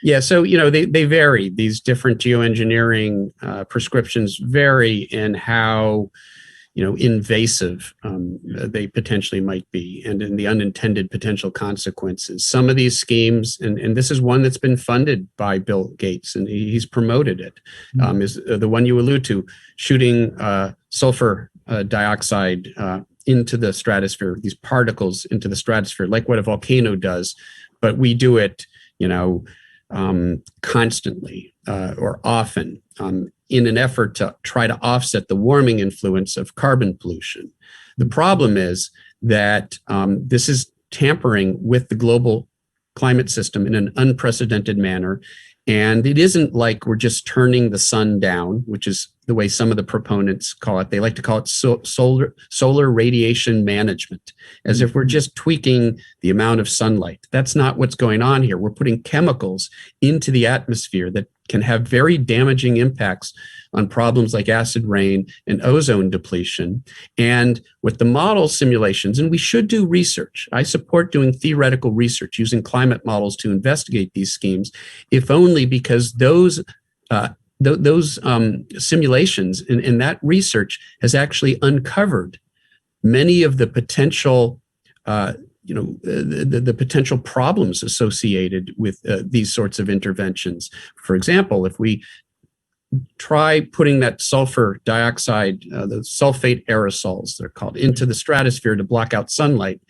Yeah, so they vary. These different geoengineering prescriptions vary in how invasive they potentially might be, and in the unintended potential consequences. Some of these schemes, and this is one that's been funded by Bill Gates, and he's promoted it, is the one you allude to, shooting sulfur dioxide into the stratosphere, these particles into the stratosphere, like what a volcano does, but we do it, constantly or often in an effort to try to offset the warming influence of carbon pollution. The problem is that this is tampering with the global climate system in an unprecedented manner. And it isn't like we're just turning the sun down, which is the way some of the proponents call it. They like to call it solar radiation management, as if we're just tweaking the amount of sunlight. That's not what's going on here. We're putting chemicals into the atmosphere that can have very damaging impacts on problems like acid rain and ozone depletion. And with the model simulations, and we should do research. I support doing theoretical research using climate models to investigate these schemes, if only because those simulations and that research has actually uncovered many of the potential the potential problems associated with these sorts of interventions. For example, if we try putting that sulfur dioxide, the sulfate aerosols, they're called, into the stratosphere to block out sunlight,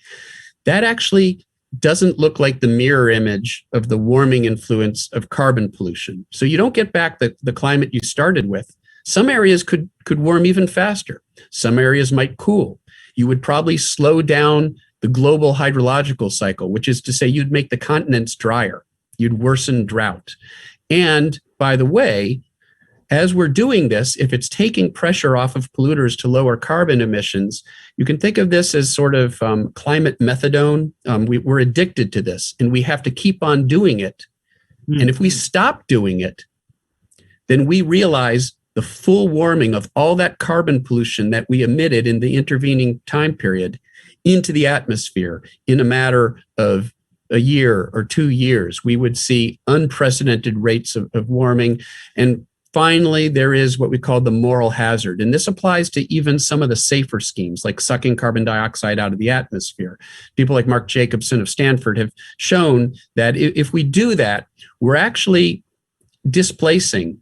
that actually doesn't look like the mirror image of the warming influence of carbon pollution. So you don't get back the climate you started with. Some areas could warm even faster. Some areas might cool. You would probably slow down the global hydrological cycle, which is to say you'd make the continents drier. You'd worsen drought. And by the way, as we're doing this, if it's taking pressure off of polluters to lower carbon emissions, you can think of this as sort of climate methadone. We're addicted to this, and we have to keep on doing it. And if we stop doing it, then we realize the full warming of all that carbon pollution that we emitted in the intervening time period into the atmosphere in a matter of a year or 2 years. We would see unprecedented rates of warming. And finally, there is what we call the moral hazard. And this applies to even some of the safer schemes, like sucking carbon dioxide out of the atmosphere. People like Mark Jacobson of Stanford have shown that if we do that, we're actually displacing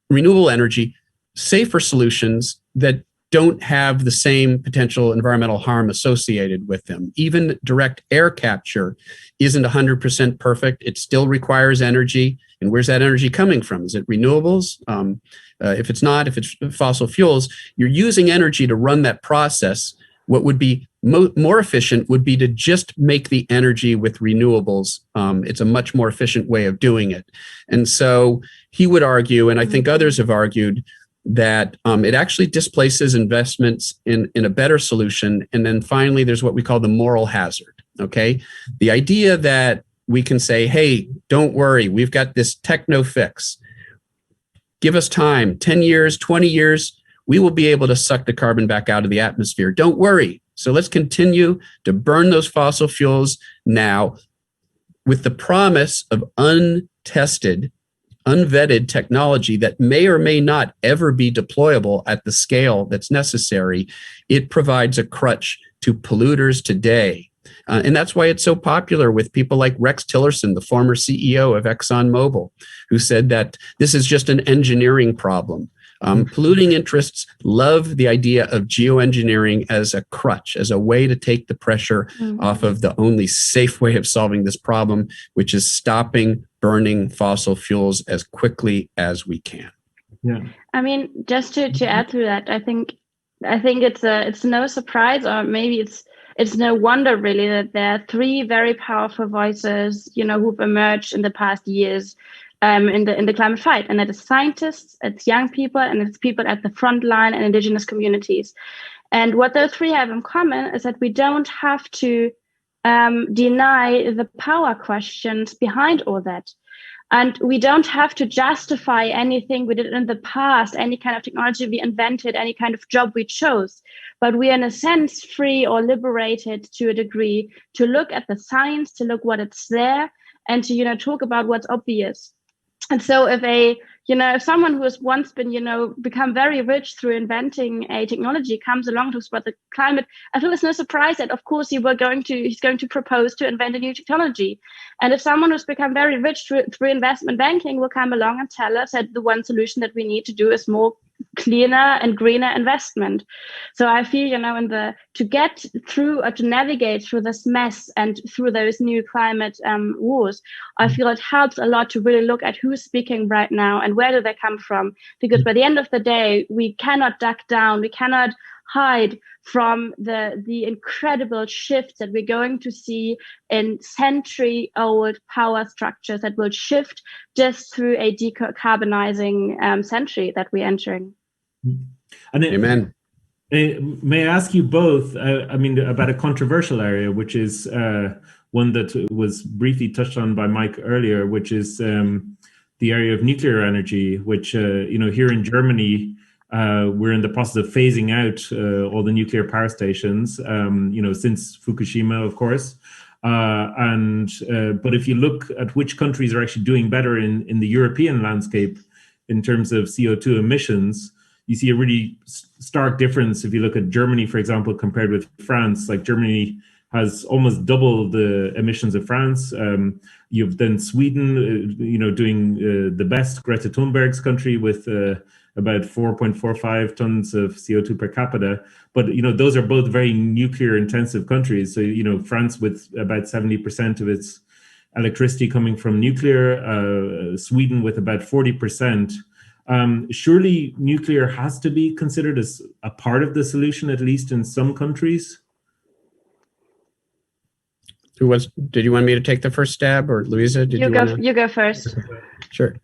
renewable energy, safer solutions that don't have the same potential environmental harm associated with them. Even direct air capture isn't 100% perfect. It still requires energy. And where's that energy coming from? Is it renewables? If it's not, if it's fossil fuels, you're using energy to run that process. What would be more efficient would be to just make the energy with renewables. It's a much more efficient way of doing it. And so he would argue, and I think others have argued, that it actually displaces investments in a better solution. And then finally, there's what we call the moral hazard, okay? The idea that we can say, hey, don't worry, we've got this techno fix. Give us time, 10 years, 20 years, we will be able to suck the carbon back out of the atmosphere. Don't worry. So let's continue to burn those fossil fuels now with the promise of untested, unvetted technology that may or may not ever be deployable at the scale that's necessary. It provides a crutch to polluters today. And that's why it's so popular with people like Rex Tillerson, the former CEO of ExxonMobil, who said that this is just an engineering problem. Polluting interests love the idea of geoengineering as a crutch, as a way to take the pressure off of the only safe way of solving this problem, which is stopping burning fossil fuels as quickly as we can. Yeah. I mean, just to add to that, I think it's no surprise, or maybe it's no wonder really, that there are three very powerful voices, who've emerged in the past years in the climate fight, and that is scientists, it's young people, and it's people at the front line and indigenous communities. And what those three have in common is that we don't have to deny the power questions behind all that. And we don't have to justify anything we did in the past, any kind of technology we invented, any kind of job we chose. But we are in a sense free or liberated to a degree to look at the science, to look what it's there, and to, talk about what's obvious. And so if someone who has once been, become very rich through inventing a technology comes along, talks about the climate, I feel it's no surprise that, of course, he's going to propose to invent a new technology. And if someone who's become very rich through investment banking will come along and tell us that the one solution that we need to do is more cleaner and greener investment. So I feel, to get through or to navigate through this mess and through those new climate wars, I feel it helps a lot to really look at who's speaking right now and where do they come from. Because by the end of the day, we cannot duck down, we cannot hide from the incredible shifts that we're going to see in century-old power structures that will shift just through a decarbonizing century that we're entering. And Amen. May I ask you both, about a controversial area, which is one that was briefly touched on by Mike earlier, which is the area of nuclear energy, which, here in Germany, we're in the process of phasing out all the nuclear power stations, since Fukushima, of course. But if you look at which countries are actually doing better in the European landscape in terms of CO2 emissions, you see a really stark difference. If you look at Germany, for example, compared with France, like Germany has almost double the emissions of France. You've then Sweden, doing the best, Greta Thunberg's country, with about 4.45 tons of CO2 per capita. But, those are both very nuclear intensive countries. So, France with about 70% of its electricity coming from nuclear, Sweden with about 40%. Surely nuclear has to be considered as a part of the solution, at least in some countries. Did you want me to take the first stab, or Louisa? You go first. Sure.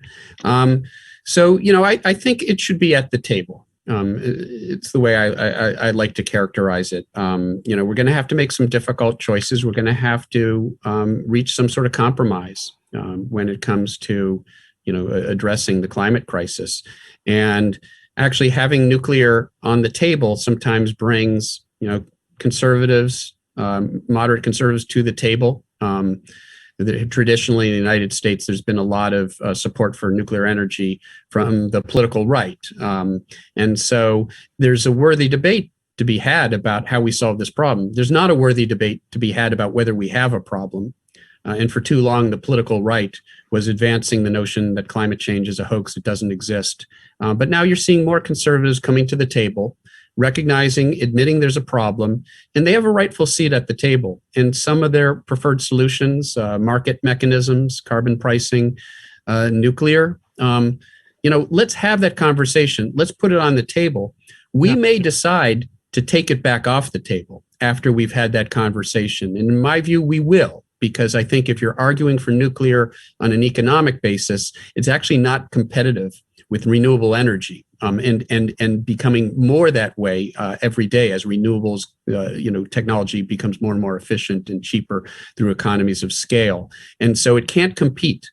So, I think it should be at the table. It's the way I like to characterize it. We're going to have to make some difficult choices. We're going to have to reach some sort of compromise when it comes to, addressing the climate crisis. And actually having nuclear on the table sometimes brings, conservatives, moderate conservatives to the table. Traditionally in the United States, there's been a lot of support for nuclear energy from the political right. And so there's a worthy debate to be had about how we solve this problem. There's not a worthy debate to be had about whether we have a problem. And for too long, the political right was advancing the notion that climate change is a hoax, it doesn't exist. But now you're seeing more conservatives coming to the table, recognizing, admitting there's a problem, and they have a rightful seat at the table. And some of their preferred solutions, market mechanisms, carbon pricing, nuclear, let's have that conversation. Let's put it on the table. We may decide to take it back off the table after we've had that conversation. And in my view, we will, because I think if you're arguing for nuclear on an economic basis, it's actually not competitive with renewable energy, and becoming more that way every day as renewables, technology becomes more and more efficient and cheaper through economies of scale. And so it can't compete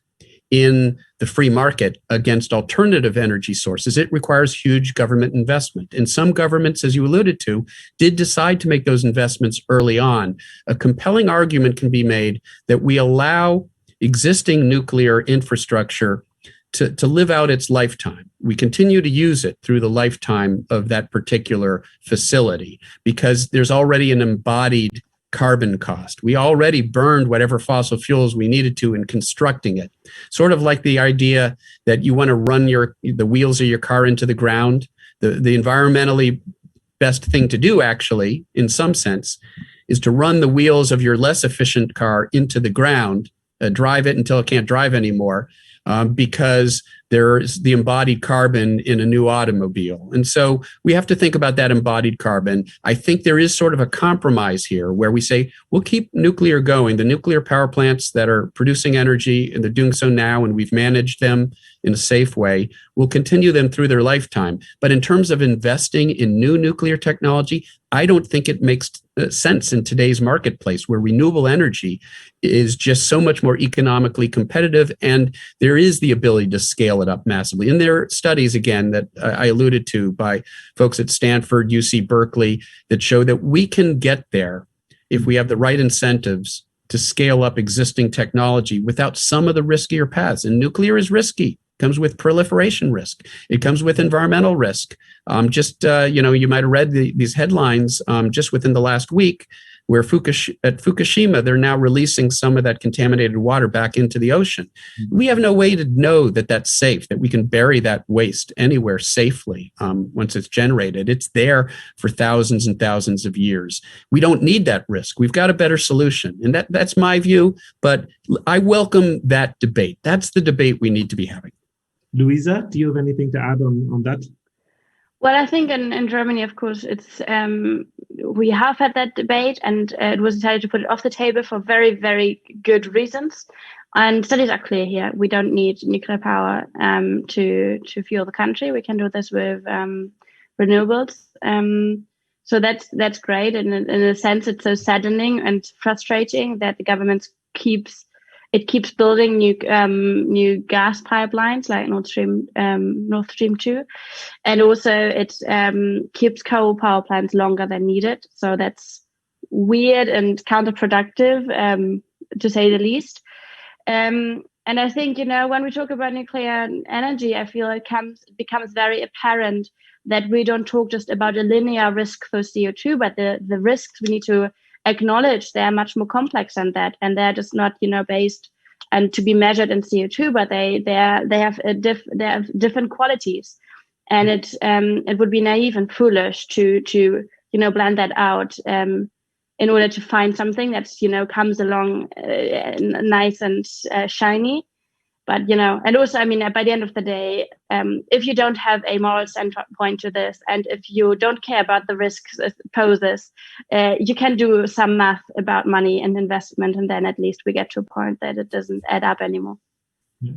in the free market against alternative energy sources. It requires huge government investment. And some governments, as you alluded to, did decide to make those investments early on. A compelling argument can be made that we allow existing nuclear infrastructure to live out its lifetime. We continue to use it through the lifetime of that particular facility because there's already an embodied carbon cost. We already burned whatever fossil fuels we needed to in constructing it. Sort of like the idea that you want to run the wheels of your car into the ground. The environmentally best thing to do, actually, in some sense, is to run the wheels of your less efficient car into the ground, drive it until it can't drive anymore, because there's the embodied carbon in a new automobile. And so we have to think about that embodied carbon. I think there is sort of a compromise here where we say, we'll keep nuclear going. The nuclear power plants that are producing energy, and they're doing so now, and we've managed them in a safe way, we'll continue them through their lifetime. But in terms of investing in new nuclear technology, I don't think it makes sense in today's marketplace where renewable energy is just so much more economically competitive, and there is the ability to scale it up massively. And there are studies, again, that I alluded to by folks at Stanford, UC Berkeley, that show that we can get there if we have the right incentives to scale up existing technology without some of the riskier paths. And nuclear is risky. It comes with proliferation risk. It comes with environmental risk. You might have read these headlines just within the last week where at Fukushima, they're now releasing some of that contaminated water back into the ocean. We have no way to know that that's safe, that we can bury that waste anywhere safely once it's generated. It's there for thousands and thousands of years. We don't need that risk. We've got a better solution. And that's my view, but I welcome that debate. That's the debate we need to be having. Louisa, do you have anything to add on that? Well, I think in Germany, of course, it's we have had that debate, and it was decided to put it off the table for very, very good reasons. And studies are clear here. We don't need nuclear power to fuel the country. We can do this with renewables. So that's great. And in a sense, it's so saddening and frustrating that the government keeps building new gas pipelines like Nord Stream 2, and also it keeps coal power plants longer than needed. So that's weird and counterproductive, to say the least. And I think, when we talk about nuclear energy, I feel it becomes very apparent that we don't talk just about a linear risk for CO2, but the risks we need to acknowledge they are much more complex than that, and they're just not based and to be measured in CO2, but they have different qualities, and it would be naive and foolish to blend that out in order to find something that's comes along nice and shiny. But, and also, by the end of the day, if you don't have a moral standpoint to this, and if you don't care about the risks it poses, you can do some math about money and investment, and then at least we get to a point that it doesn't add up anymore. Yeah.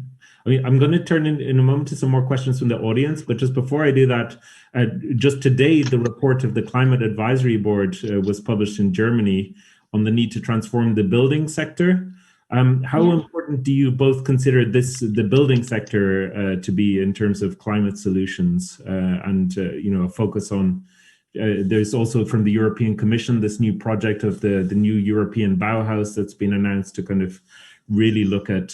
I'm going to turn in a moment to some more questions from the audience, but just before I do that, just today, the report of the Climate Advisory Board was published in Germany on the need to transform the building sector. How important do you both consider the building sector to be in terms of climate solutions and a focus on? There's also from the European Commission this new project of the new European Bauhaus that's been announced to kind of really look at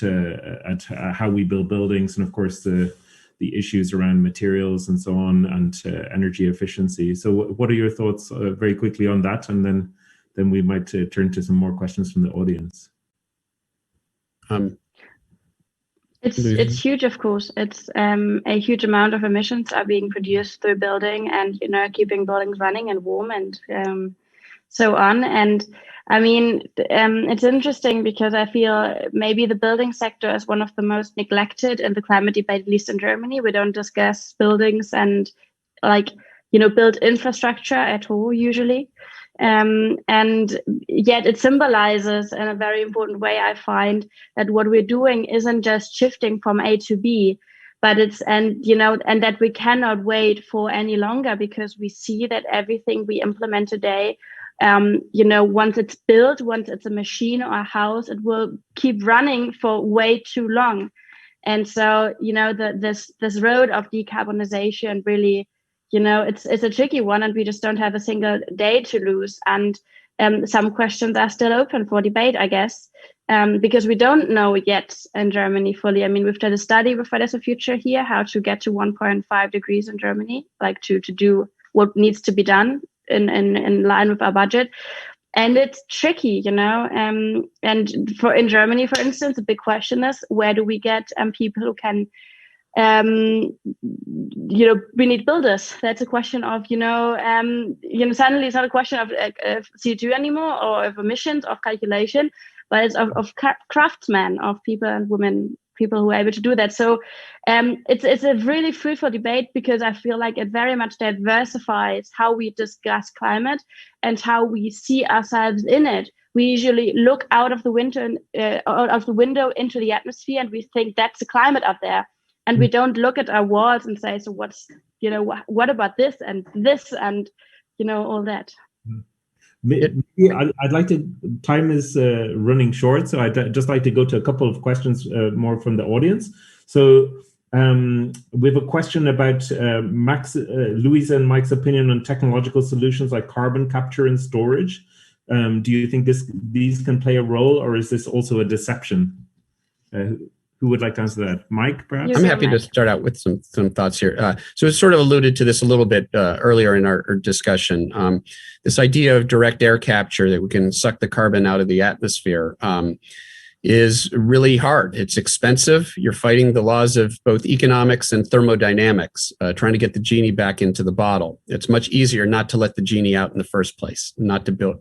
how we build buildings, and of course the issues around materials and so on, and energy efficiency. So what are your thoughts very quickly on that, and then we might turn to some more questions from the audience. It's huge, of course. It's a huge amount of emissions are being produced through building, and keeping buildings running and warm and so on. And it's interesting because I feel maybe the building sector is one of the most neglected in the climate debate, at least in Germany. We don't discuss buildings and built infrastructure at all usually. And yet it symbolizes in a very important way, I find, that what we're doing isn't just shifting from A to B, but and that we cannot wait for any longer, because we see that everything we implement today, once it's built, once it's a machine or a house, it will keep running for way too long. And so, this road of decarbonization really, it's a tricky one, and we just don't have a single day to lose. And some questions are still open for debate, I guess, because we don't know yet in Germany fully. We've done a study with Fridays for Future here, how to get to 1.5 degrees in Germany, to do what needs to be done in line with our budget. And it's tricky, and in Germany, for instance, a big question is, where do we get people who can we need builders. That's a question of suddenly it's not a question of CO2 anymore, or of emissions, of calculation, but it's of craftsmen, of people and women people who are able to do that. So it's a really fruitful debate, because I feel like it very much diversifies how we discuss climate and how we see ourselves in it. We usually look out of the window into the atmosphere, and we think that's the climate up there, and we don't look at our walls and say, so what's, what about this and all that. Maybe I'd like to, time is running short, so I'd just like to go to a couple of questions more from the audience. So we have a question about Louisa and Mike's opinion on technological solutions like carbon capture and storage. Do you think these can play a role, or is this also a deception? Who would like to answer that? Mike, perhaps? I'm happy to start out with some thoughts here. So it sort of alluded to this a little bit earlier in our discussion. This idea of direct air capture, that we can suck the carbon out of the atmosphere, is really hard. It's expensive. You're fighting the laws of both economics and thermodynamics, trying to get the genie back into the bottle. It's much easier not to let the genie out in the first place, not to build.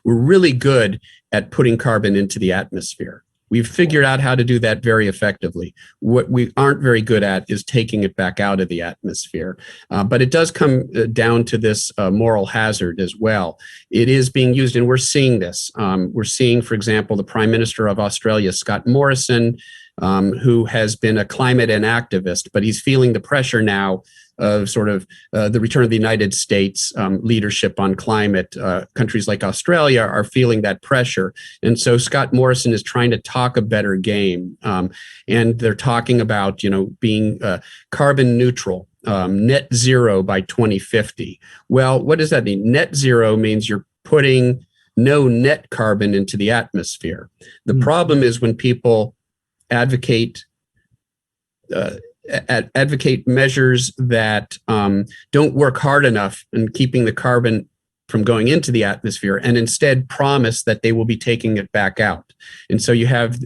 We're really good at putting carbon into the atmosphere. We've figured out how to do that very effectively. What we aren't very good at is taking it back out of the atmosphere. But it does come down to this moral hazard as well. It is being used, and we're seeing this. We're seeing, for example, the Prime Minister of Australia, Scott Morrison, who has been a climate and activist, but he's feeling the pressure now of sort of the return of the United States leadership on climate. Countries like Australia are feeling that pressure. And so Scott Morrison is trying to talk a better game. And they're talking about, being carbon neutral, net zero by 2050. Well, what does that mean? Net zero means you're putting no net carbon into the atmosphere. The problem is when people advocate measures that don't work hard enough in keeping the carbon from going into the atmosphere, and instead promise that they will be taking it back out. And so you have,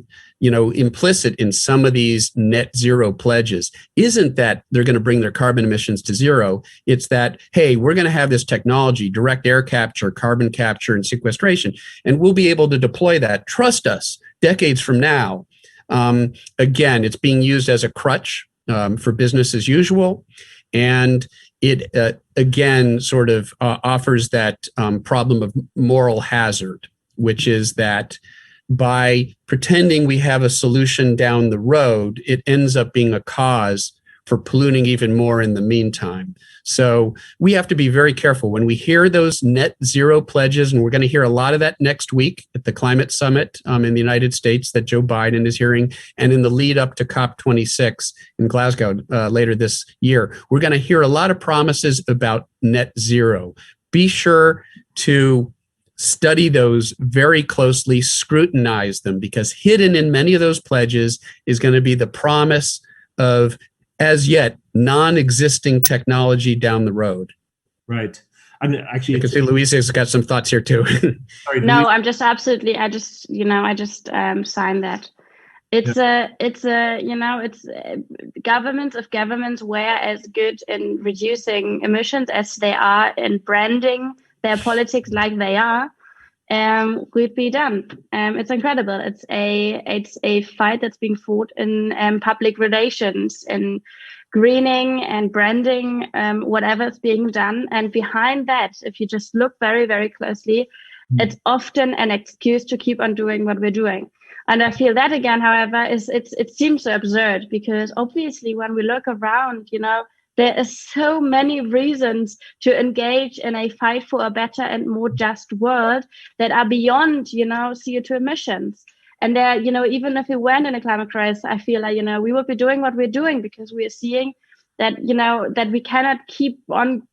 implicit in some of these net zero pledges isn't that they're going to bring their carbon emissions to zero. It's that, hey, we're going to have this technology, direct air capture, carbon capture, and sequestration, and we'll be able to deploy that. Trust us, decades from now. Again, it's being used as a crutch for business as usual. And it, again, sort of offers that problem of moral hazard, which is that by pretending we have a solution down the road, it ends up being a cause for polluting even more in the meantime. So we have to be very careful when we hear those net zero pledges, and we're going to hear a lot of that next week at the climate summit in the United States that Joe Biden is hearing, and in the lead up to COP26 in Glasgow later this year. We're going to hear a lot of promises about net zero. Be sure to study those very closely, scrutinize them, because hidden in many of those pledges is going to be the promise of as yet non-existing technology down the road. Right. And actually, I can see Louisa's got some thoughts here too. Sorry, no, I'm just absolutely. I just signed that. It's governments of governments were as good in reducing emissions as they are in branding their politics like they are. Would be done. It's incredible. It's a fight that's being fought in public relations, in greening and branding, whatever's being done. And behind that, if you just look very, very closely, it's often an excuse to keep on doing what we're doing. And I feel that again, however, it seems so absurd, because obviously when we look around, there are so many reasons to engage in a fight for a better and more just world that are beyond, CO2 emissions. And there, even if we weren't in a climate crisis, I feel like, we would be doing what we're doing, because we are seeing that, that we cannot keep on,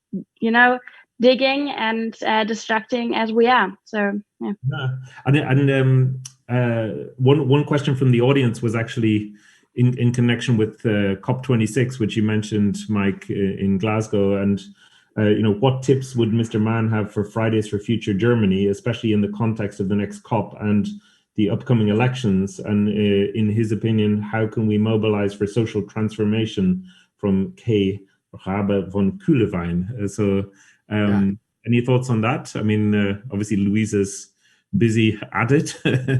digging and destructing as we are. So, yeah. One question from the audience was actually in connection with COP26, which you mentioned, Mike, in Glasgow. And, what tips would Mr. Mann have for Fridays for Future Germany, especially in the context of the next COP and the upcoming elections? And in his opinion, how can we mobilize for social transformation from K. Rabe von Kühlewein? Any thoughts on that? I mean, obviously Louisa's busy at it.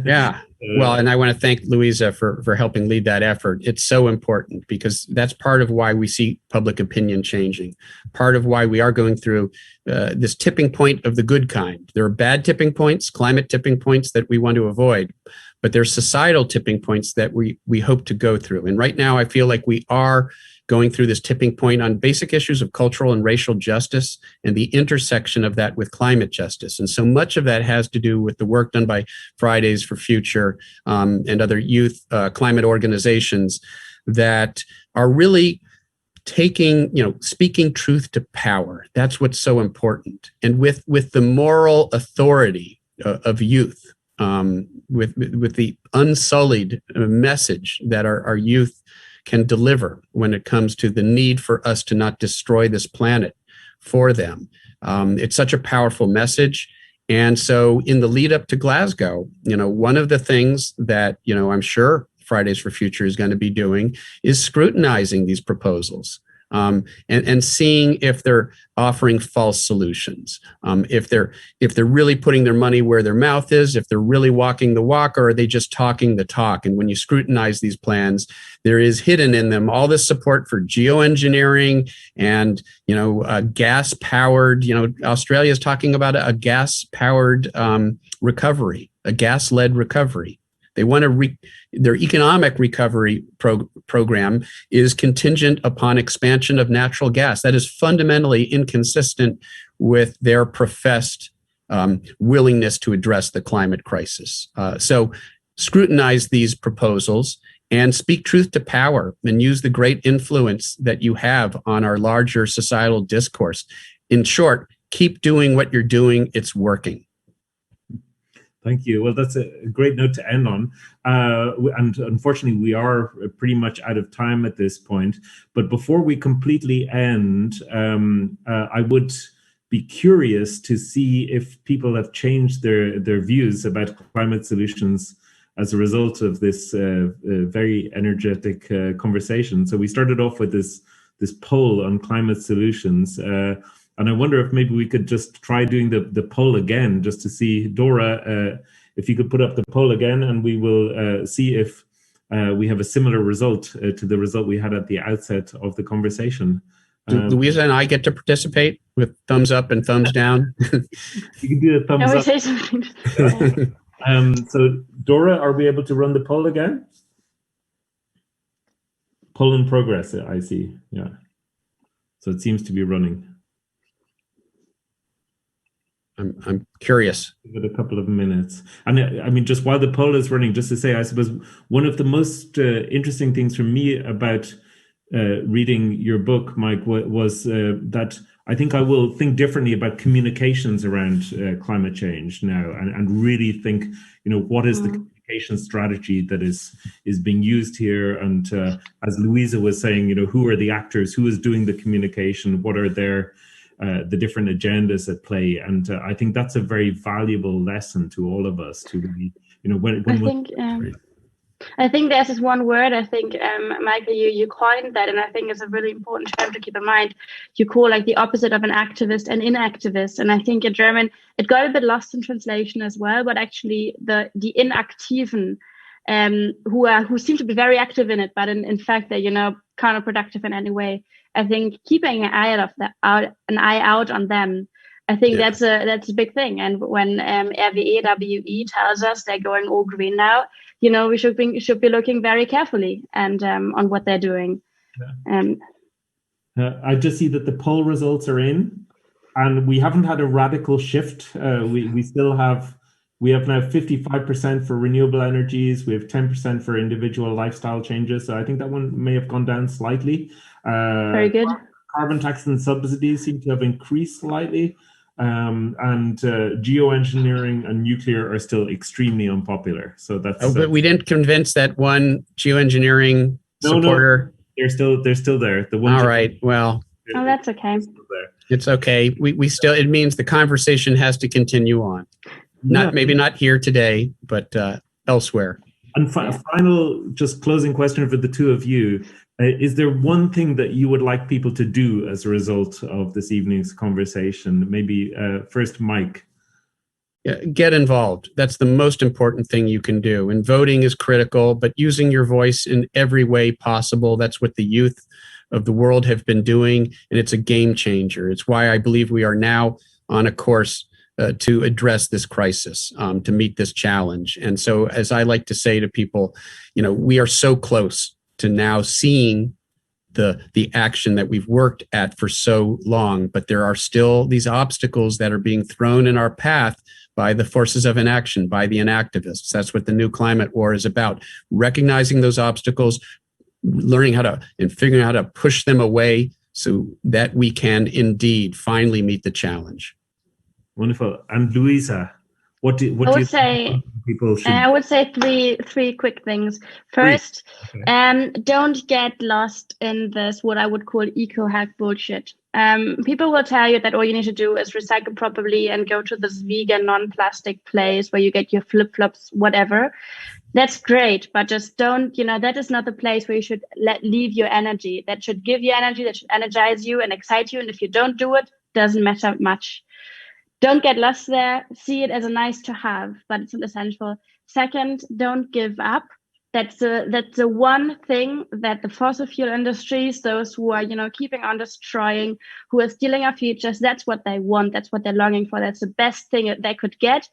Yeah. Well, and I want to thank Louisa for helping lead that effort. It's so important because that's part of why we see public opinion changing, part of why we are going through this tipping point of the good kind. There are bad tipping points, climate tipping points that we want to avoid, but there's societal tipping points that we hope to go through. And right now, I feel like we are going through this tipping point on basic issues of cultural and racial justice and the intersection of that with climate justice. And so much of that has to do with the work done by Fridays for Future and other youth climate organizations that are really speaking truth to power. That's what's so important. And with the moral authority of youth, with the unsullied message that our youth can deliver when it comes to the need for us to not destroy this planet for them. It's such a powerful message. And so in the lead up to Glasgow, one of the things that, I'm sure Fridays for Future is going to be doing is scrutinizing these proposals. And seeing if they're offering false solutions, if they're really putting their money where their mouth is, if they're really walking the walk, or are they just talking the talk? And when you scrutinize these plans, there is hidden in them all this support for geoengineering and gas powered. Australia is talking about a gas powered recovery, a gas led recovery. They want to their economic recovery program is contingent upon expansion of natural gas. That is fundamentally inconsistent with their professed willingness to address the climate crisis. So scrutinize these proposals and speak truth to power and use the great influence that you have on our larger societal discourse. In short, keep doing what you're doing. It's working. Thank you. Well, that's a great note to end on. And unfortunately, we are pretty much out of time at this point. But before we completely end, I would be curious to see if people have changed their views about climate solutions as a result of this very energetic conversation. So we started off with this poll on climate solutions. And I wonder if maybe we could just try doing the poll again, just to see, Dora, if you could put up the poll again, and we will see if we have a similar result to the result we had at the outset of the conversation. Louisa and I get to participate with thumbs up and thumbs down. You can do a thumbs up. Say something. So, Dora, are we able to run the poll again? Poll in progress, I see. Yeah. So it seems to be running. I'm curious. Give it a couple of minutes. And I mean, just while the poll is running, just to say, I suppose one of the most interesting things for me about reading your book, Mike, was that I think I will think differently about communications around climate change now, and really think, what is the communication strategy that is being used here? And as Louisa was saying, who are the actors? Who is doing the communication? What are the different agendas at play? And I think that's a very valuable lesson to all of us to really, I think there's this one word, I think, Michael, you coined that, and I think it's a really important term to keep in mind. You call like the opposite of an activist an inactivist. And I think in German, it got a bit lost in translation as well, but actually the Inaktiven, who seem to be very active in it, but in fact, they're, counterproductive in any way. I think keeping an eye out on them, I think that's a big thing. And when RWE tells us they're going all green now, we should be looking very carefully and on what they're doing. I just see that the poll results are in, and we haven't had a radical shift. We have now 55% for renewable energies. We have 10% for individual lifestyle changes. So I think that one may have gone down slightly. Very good. Carbon tax and subsidies seem to have increased slightly. And geoengineering and nuclear are still extremely unpopular. So that's. But we didn't convince that one geoengineering supporter. No, they're still there. The one. All right. Well. Oh, that's okay. It's okay. We still. It means the conversation has to continue on. Maybe not here today, but elsewhere. And final, just closing question for the two of you. Is there one thing that you would like people to do as a result of this evening's conversation? Maybe first, Mike. get involved. That's the most important thing you can do. And voting is critical, but using your voice in every way possible. That's what the youth of the world have been doing, and it's a game changer. It's why I believe we are now on a course to address this crisis, to meet this challenge. And so, as I like to say to people, we are so close to now seeing the action that we've worked at for so long, but there are still these obstacles that are being thrown in our path by the forces of inaction, by the inactivists. That's what the new climate war is about, recognizing those obstacles, learning how to and figuring out how to push them away so that we can indeed finally meet the challenge. Wonderful. And Louisa, what do you think people should? I would say three quick things. First, don't get lost in this, what I would call eco-hack bullshit. People will tell you that all you need to do is recycle properly and go to this vegan, non-plastic place where you get your flip-flops, whatever. That's great, but just don't, that is not the place where you should leave your energy. That should give you energy, that should energize you and excite you. And if you don't do it, doesn't matter much. Don't get lost there. See it as a nice to have, but it's not essential. Second, don't give up. That's the one thing that the fossil fuel industries, those who are, keeping on destroying, who are stealing our futures, that's what they want. That's what they're longing for. That's the best thing that they could get,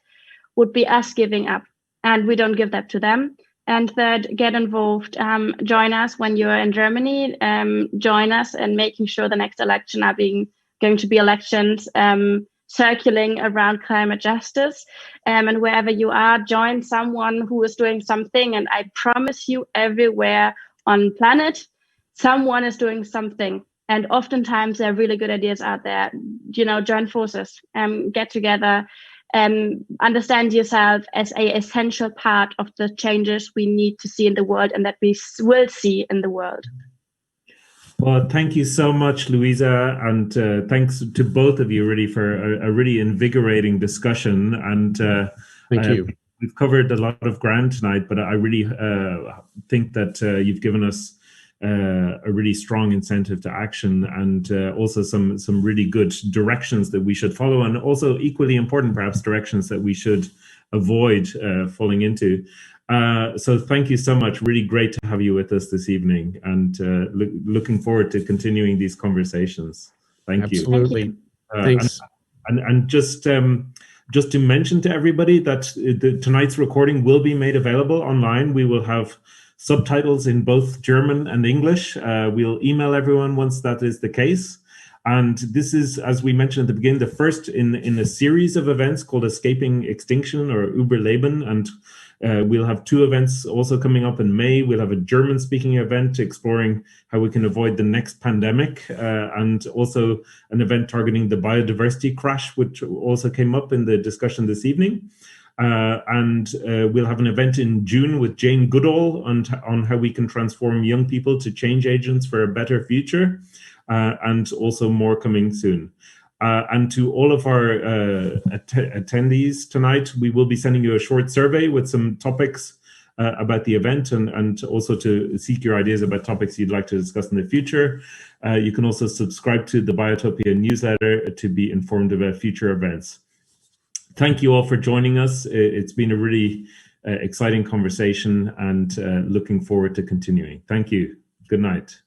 would be us giving up. And we don't give that to them. And third, get involved. Join us when you're in Germany. Join us in making sure the next election are going to be elections circling around climate justice. And wherever you are, join someone who is doing something. And I promise you, everywhere on planet, someone is doing something. And oftentimes there are really good ideas out there. Join forces, get together, understand yourself as an essential part of the changes we need to see in the world and that we will see in the world. Well, thank you so much, Louisa, and thanks to both of you really for a really invigorating discussion. And thank you. We've covered a lot of ground tonight, but I really think that you've given us a really strong incentive to action, and also some really good directions that we should follow, and also equally important, perhaps, directions that we should avoid falling into. So thank you so much. Really great to have you with us this evening, and looking forward to continuing these conversations. Thank you. Absolutely. Thanks. And just to mention to everybody that tonight's recording will be made available online. We will have subtitles in both German and English. We'll email everyone once that is the case. And this is, as we mentioned at the beginning, the first in a series of events called Escaping Extinction or Überleben. And we'll have 2 events also coming up in May. We'll have a German-speaking event exploring how we can avoid the next pandemic, and also an event targeting the biodiversity crash, which also came up in the discussion this evening. And we'll have an event in June with Jane Goodall on how we can transform young people to change agents for a better future, and also more coming soon. And to all of our attendees tonight, we will be sending you a short survey with some topics about the event, and also to seek your ideas about topics you'd like to discuss in the future. You can also subscribe to the Biotopia newsletter to be informed about future events. Thank you all for joining us. It's been a really exciting conversation, and looking forward to continuing. Thank you. Good night.